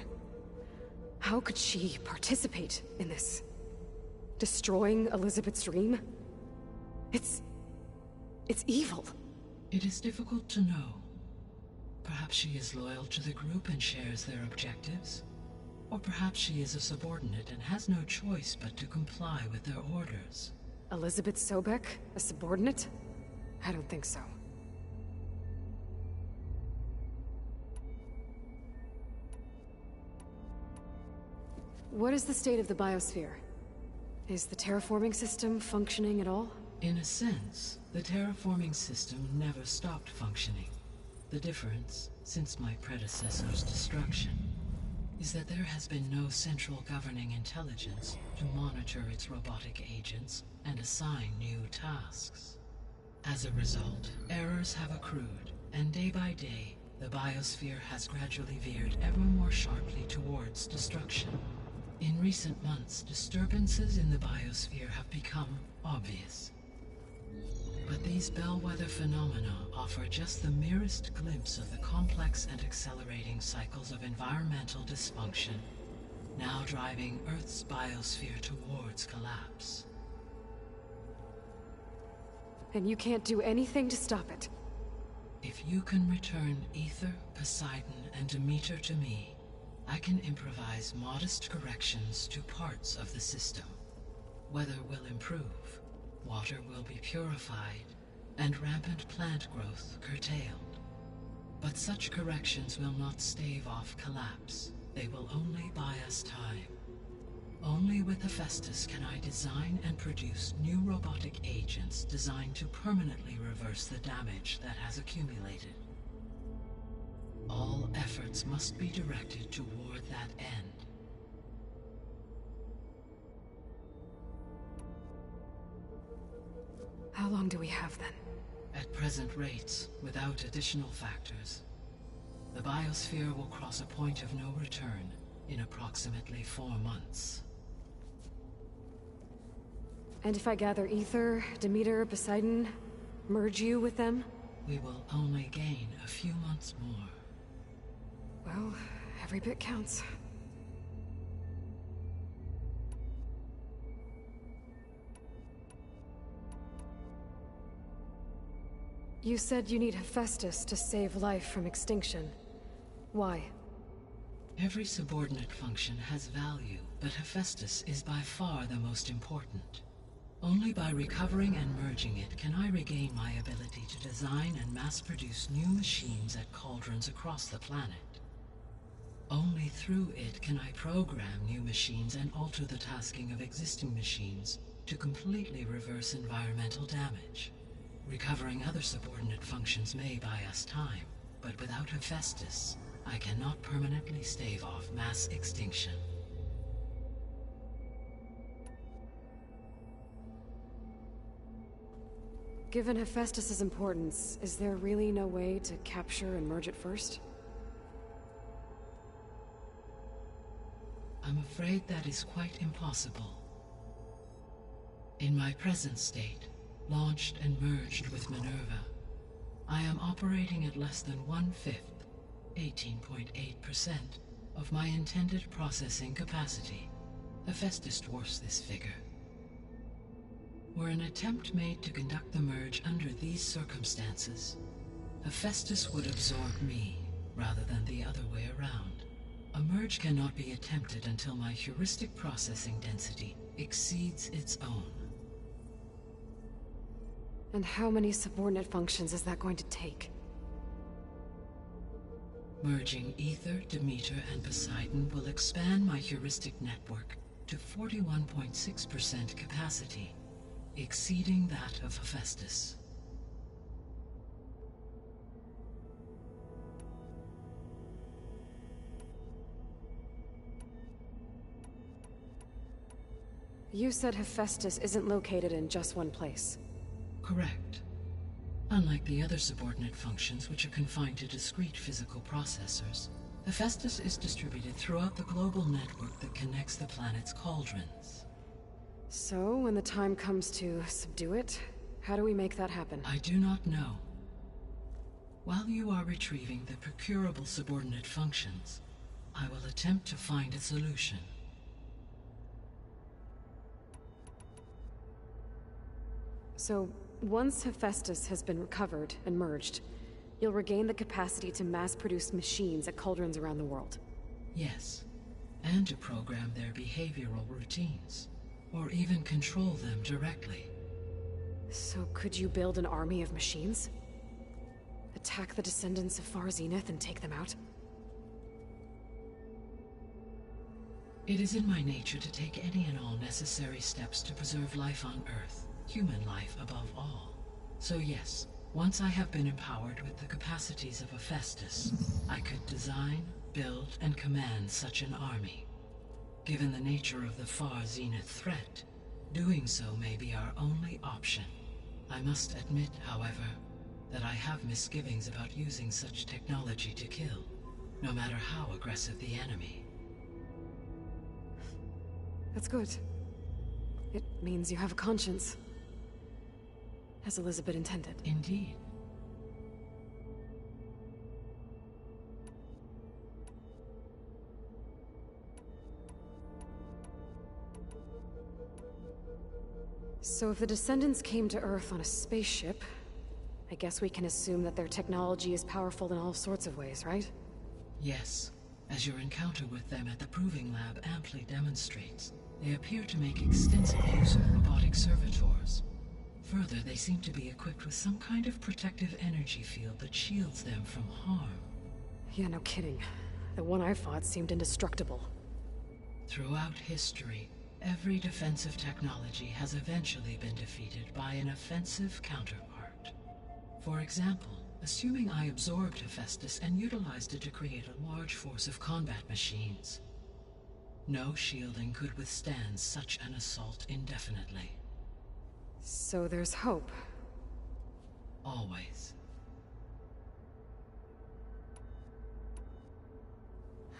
How could she participate in this? Destroying Elizabeth's dream? It's evil. It is difficult to know. Perhaps she is loyal to the group and shares their objectives. Or perhaps she is a subordinate and has no choice but to comply with their orders. Elizabeth Sobek? A subordinate? I don't think so. What is the state of the biosphere? Is the terraforming system functioning at all? In a sense, the terraforming system never stopped functioning. The difference, since my predecessor's destruction, is that there has been no central governing intelligence to monitor its robotic agents and assign new tasks. As a result, errors have accrued, and day by day, the biosphere has gradually veered ever more sharply towards destruction. In recent months, disturbances in the biosphere have become obvious. But these bellwether phenomena offer just the merest glimpse of the complex and accelerating cycles of environmental dysfunction, now driving Earth's biosphere towards collapse. And you can't do anything to stop it? If you can return Ether, Poseidon, and Demeter to me, I can improvise modest corrections to parts of the system. Weather will improve, water will be purified, and rampant plant growth curtailed. But such corrections will not stave off collapse. They will only buy us time. Only with Hephaestus can I design and produce new robotic agents designed to permanently reverse the damage that has accumulated. All efforts must be directed toward that end. How long do we have then? At present rates, without additional factors, the biosphere will cross a point of no return in approximately 4 months. And if I gather Ether, Demeter, Poseidon, merge you with them? We will only gain a few months more. Well, every bit counts. You said you need Hephaestus to save life from extinction. Why? Every subordinate function has value, but Hephaestus is by far the most important. Only by recovering and merging it can I regain my ability to design and mass-produce new machines at cauldrons across the planet. Only through it can I program new machines and alter the tasking of existing machines to completely reverse environmental damage. Recovering other subordinate functions may buy us time, but without Hephaestus, I cannot permanently stave off mass extinction. Given Hephaestus's importance, is there really no way to capture and merge it first? I'm afraid that is quite impossible. In my present state, launched and merged with Minerva, I am operating at less than 1/5, 18.8%, of my intended processing capacity. Hephaestus dwarfs this figure. Were an attempt made to conduct the merge under these circumstances, Hephaestus would absorb me, rather than the other way around. A merge cannot be attempted until my heuristic processing density exceeds its own. And how many subordinate functions is that going to take? Merging Ether, Demeter, and Poseidon will expand my heuristic network to 41.6% capacity, exceeding that of Hephaestus. You said Hephaestus isn't located in just one place. Correct. Unlike the other subordinate functions, which are confined to discrete physical processors, Hephaestus is distributed throughout the global network that connects the planet's cauldrons. So, when the time comes to subdue it, how do we make that happen? I do not know. While you are retrieving the procurable subordinate functions, I will attempt to find a solution. So, once Hephaestus has been recovered and merged, you'll regain the capacity to mass-produce machines at cauldrons around the world. Yes, and to program their behavioral routines, or even control them directly. So could you build an army of machines? Attack the descendants of Far Zenith and take them out? It is in my nature to take any and all necessary steps to preserve life on Earth, human life above all. So yes, once I have been empowered with the capacities of Hephaestus, I could design, build, and command such an army. Given the nature of the Far Zenith threat, doing so may be our only option. I must admit, however, that I have misgivings about using such technology to kill, no matter how aggressive the enemy. That's good. It means you have a conscience. As Elizabeth intended. Indeed. So if the descendants came to Earth on a spaceship, I guess we can assume that their technology is powerful in all sorts of ways, right? Yes, as your encounter with them at the Proving Lab amply demonstrates, they appear to make extensive use of robotic servitors. Further, they seem to be equipped with some kind of protective energy field that shields them from harm. Yeah, no kidding. The one I fought seemed indestructible. Throughout history, every defensive technology has eventually been defeated by an offensive counterpart. For example, assuming I absorbed Hephaestus and utilized it to create a large force of combat machines. No shielding could withstand such an assault indefinitely. So there's hope. Always.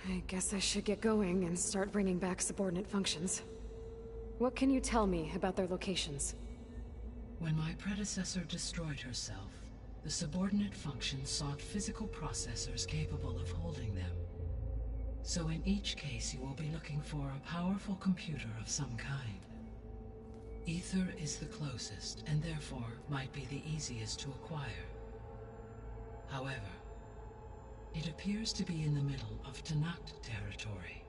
I guess I should get going and start bringing back subordinate functions. What can you tell me about their locations? When my predecessor destroyed herself, the subordinate functions sought physical processors capable of holding them. So in each case you will be looking for a powerful computer of some kind. Ether is the closest, and therefore might be the easiest to acquire. However, it appears to be in the middle of Tanakh territory.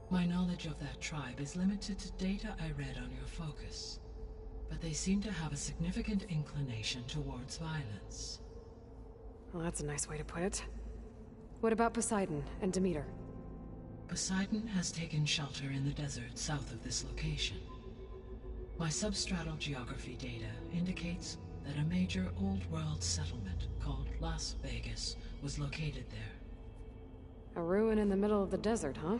My knowledge of that tribe is limited to data I read on your focus, but they seem to have a significant inclination towards violence. Well, that's a nice way to put it. What about Poseidon and Demeter? Poseidon has taken shelter in the desert south of this location. My substratal geography data indicates that a major old-world settlement called Las Vegas was located there. A ruin in the middle of the desert, huh?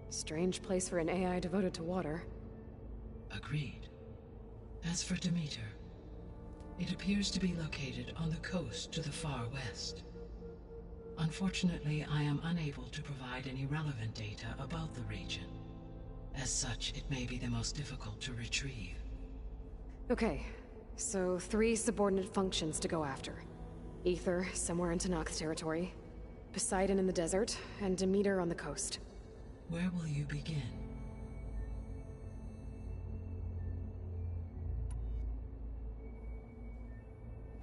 Strange place for an AI devoted to water. Agreed. As for Demeter, it appears to be located on the coast to the far west. Unfortunately, I am unable to provide any relevant data about the region. As such, it may be the most difficult to retrieve. Okay, so 3 subordinate functions to go after. Ether, somewhere in Tanakh territory, Poseidon in the desert, and Demeter on the coast. Where will you begin?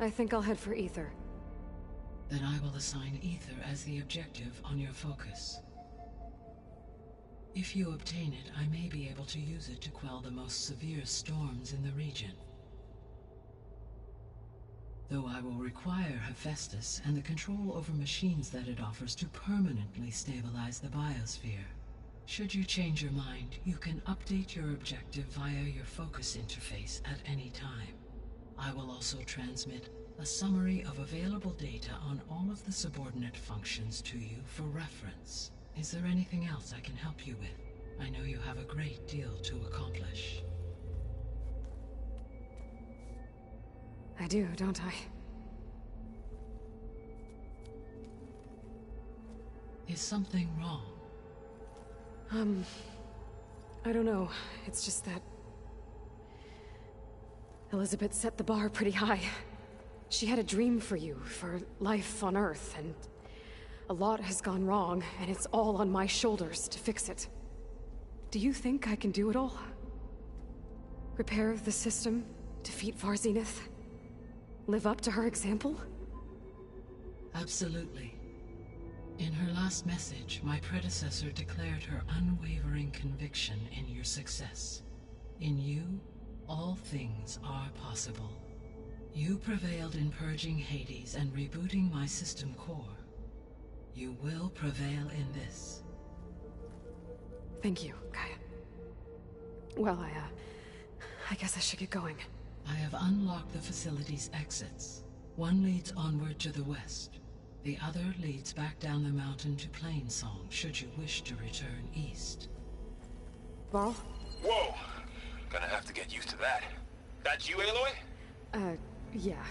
I think I'll head for Ether. Then I will assign Ether as the objective on your focus. If you obtain it, I may be able to use it to quell the most severe storms in the region. Though I will require Hephaestus and the control over machines that it offers to permanently stabilize the biosphere. Should you change your mind, you can update your objective via your focus interface at any time. I will also transmit a summary of available data on all of the subordinate functions to you for reference. Is there anything else I can help you with? I know you have a great deal to accomplish. I do, don't I? Is something wrong? I don't know. It's just that Elizabeth set the bar pretty high. She had a dream for you, for life on Earth, and a lot has gone wrong, and it's all on my shoulders to fix it. Do you think I can do it all? Repair the system, defeat Far Zenith? Live up to her example? Absolutely. In her last message, my predecessor declared her unwavering conviction in your success. In you, all things are possible. You prevailed in purging Hades and rebooting my system core. You will prevail in this. Thank you, Gaia. Well, I guess I should get going. I have unlocked the facility's exits. One leads onward to the west. The other leads back down the mountain to Plainsong, should you wish to return east. Varl? Whoa! Gonna have to get used to that. That's you, Aloy? Yeah.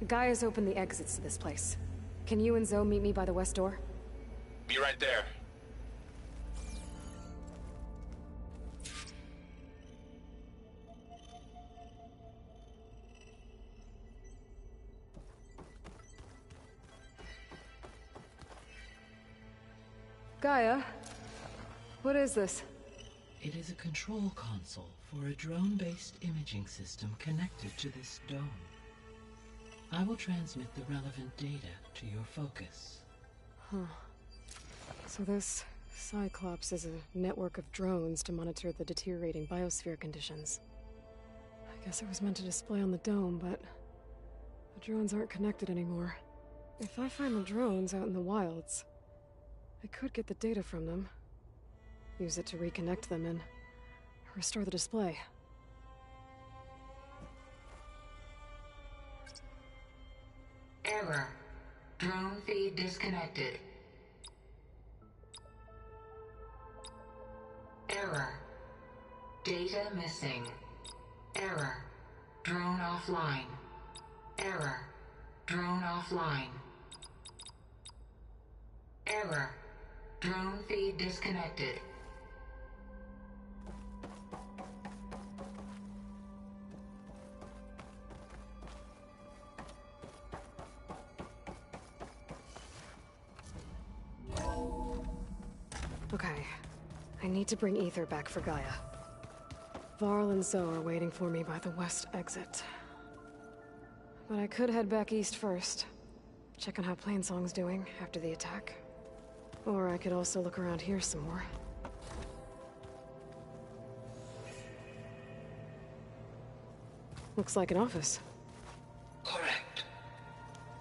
Gaia's opened the exits to this place. Can you and Zoe meet me by the west door? Be right there. Gaia? What is this? It is a control console for a drone-based imaging system connected to this dome. I will transmit the relevant data to your focus. Huh. So this Cyclops is a network of drones to monitor the deteriorating biosphere conditions. I guess it was meant to display on the dome, but the drones aren't connected anymore. If I find the drones out in the wilds, I could get the data from them, use it to reconnect them and restore the display. Error. Drone feed disconnected. Error. Data missing. Error. Drone offline. Error. Drone offline. Error. Drone feed disconnected. Okay. I need to bring Ether back for Gaia. Varl and Zoe are waiting for me by the west exit. But I could head back east first. Check on how Plainsong's doing after the attack. Or I could also look around here some more. Looks like an office. Correct.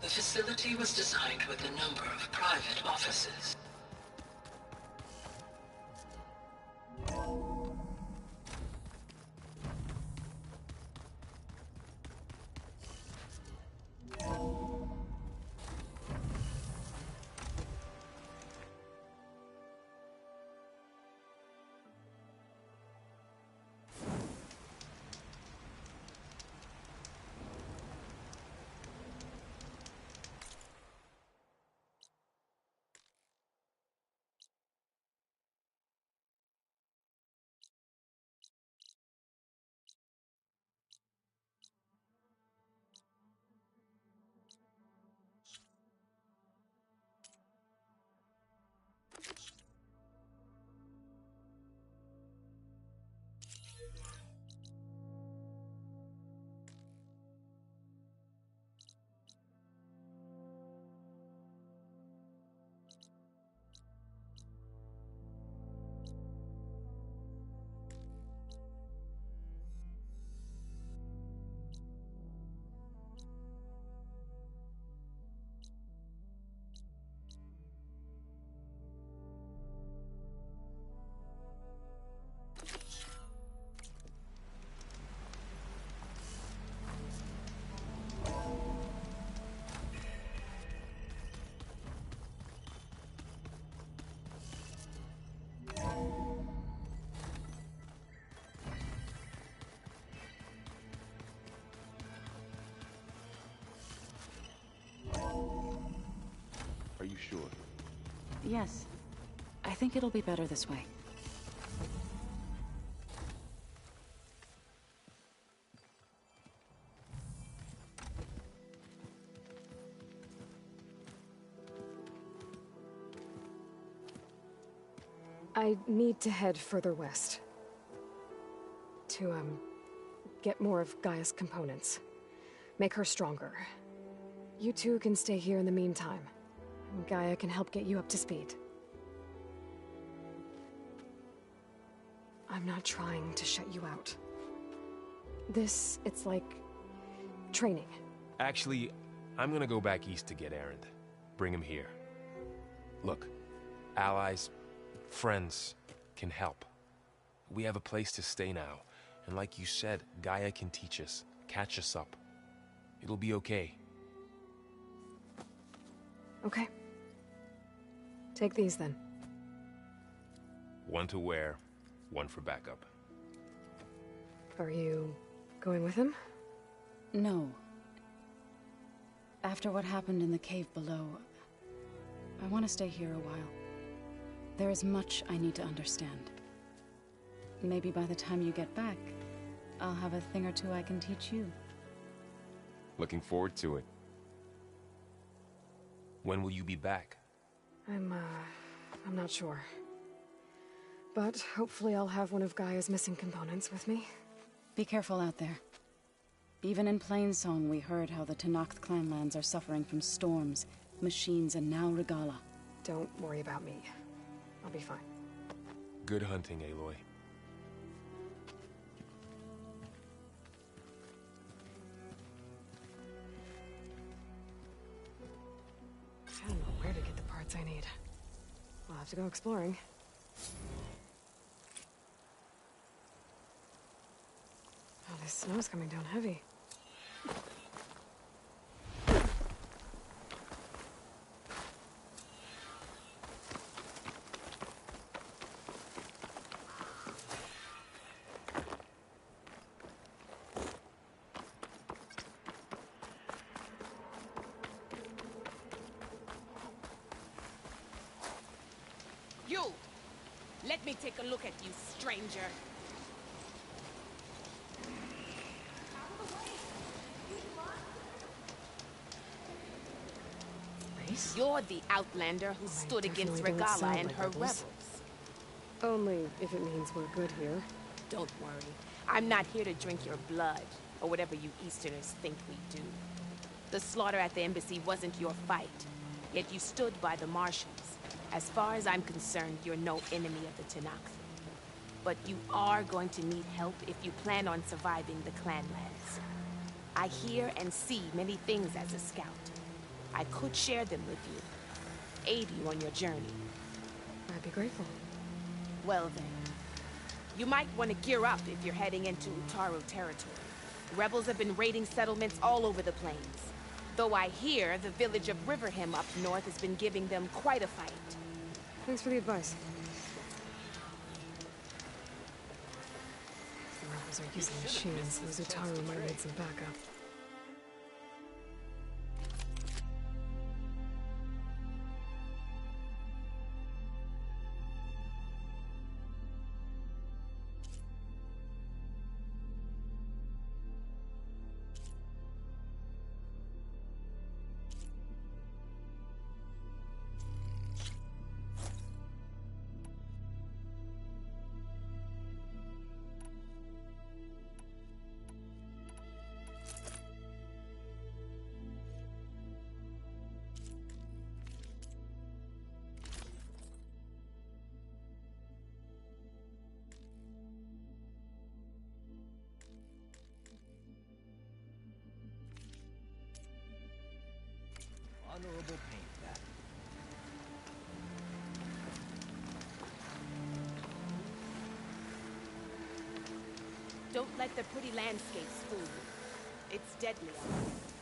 The facility was designed with a number of private offices. Are you sure? Yes. I think it'll be better this way. I need to head further west. To, get more of Gaia's components. Make her stronger. You two can stay here in the meantime. Gaia can help get you up to speed. I'm not trying to shut you out. It's like training. Actually, I'm gonna go back east to get Erend. Bring him here. Look, allies, friends can help. We have a place to stay now, and like you said, Gaia can teach us, catch us up. It'll be okay. Okay. Take these then. One to wear, one for backup. Are you going with him? No. After what happened in the cave below, I want to stay here a while. There is much I need to understand. Maybe by the time you get back, I'll have a thing or two I can teach you. Looking forward to it. When will you be back? I'm not sure. But hopefully I'll have one of Gaia's missing components with me. Be careful out there. Even in Plainsong, we heard how the Tenakth clanlands are suffering from storms, machines, and now Regala. Don't worry about me. I'll be fine. Good hunting, Aloy. I don't know where to get the parts I need. I'll have to go exploring. Oh, this snow's coming down heavy. You! Let me take a look at you, stranger. You're the outlander who stood against Regala and her rebels. Only if it means we're good here. Don't worry. I'm not here to drink your blood, or whatever you Easterners think we do. The slaughter at the embassy wasn't your fight, yet you stood by the Martians. As far as I'm concerned, you're no enemy of the Tenakth. But you are going to need help if you plan on surviving the clanlands. I hear and see many things as a scout. I could share them with you, aid you on your journey. I'd be grateful. Well then, you might want to gear up if you're heading into Utaru territory. Rebels have been raiding settlements all over the plains. Though I hear the village of Riverham up north has been giving them quite a fight. Thanks for the advice. The rebels are using machines, so Utaru might need some backup. Honorable paint that. Don't let the pretty landscapes fool you. It's deadly out there.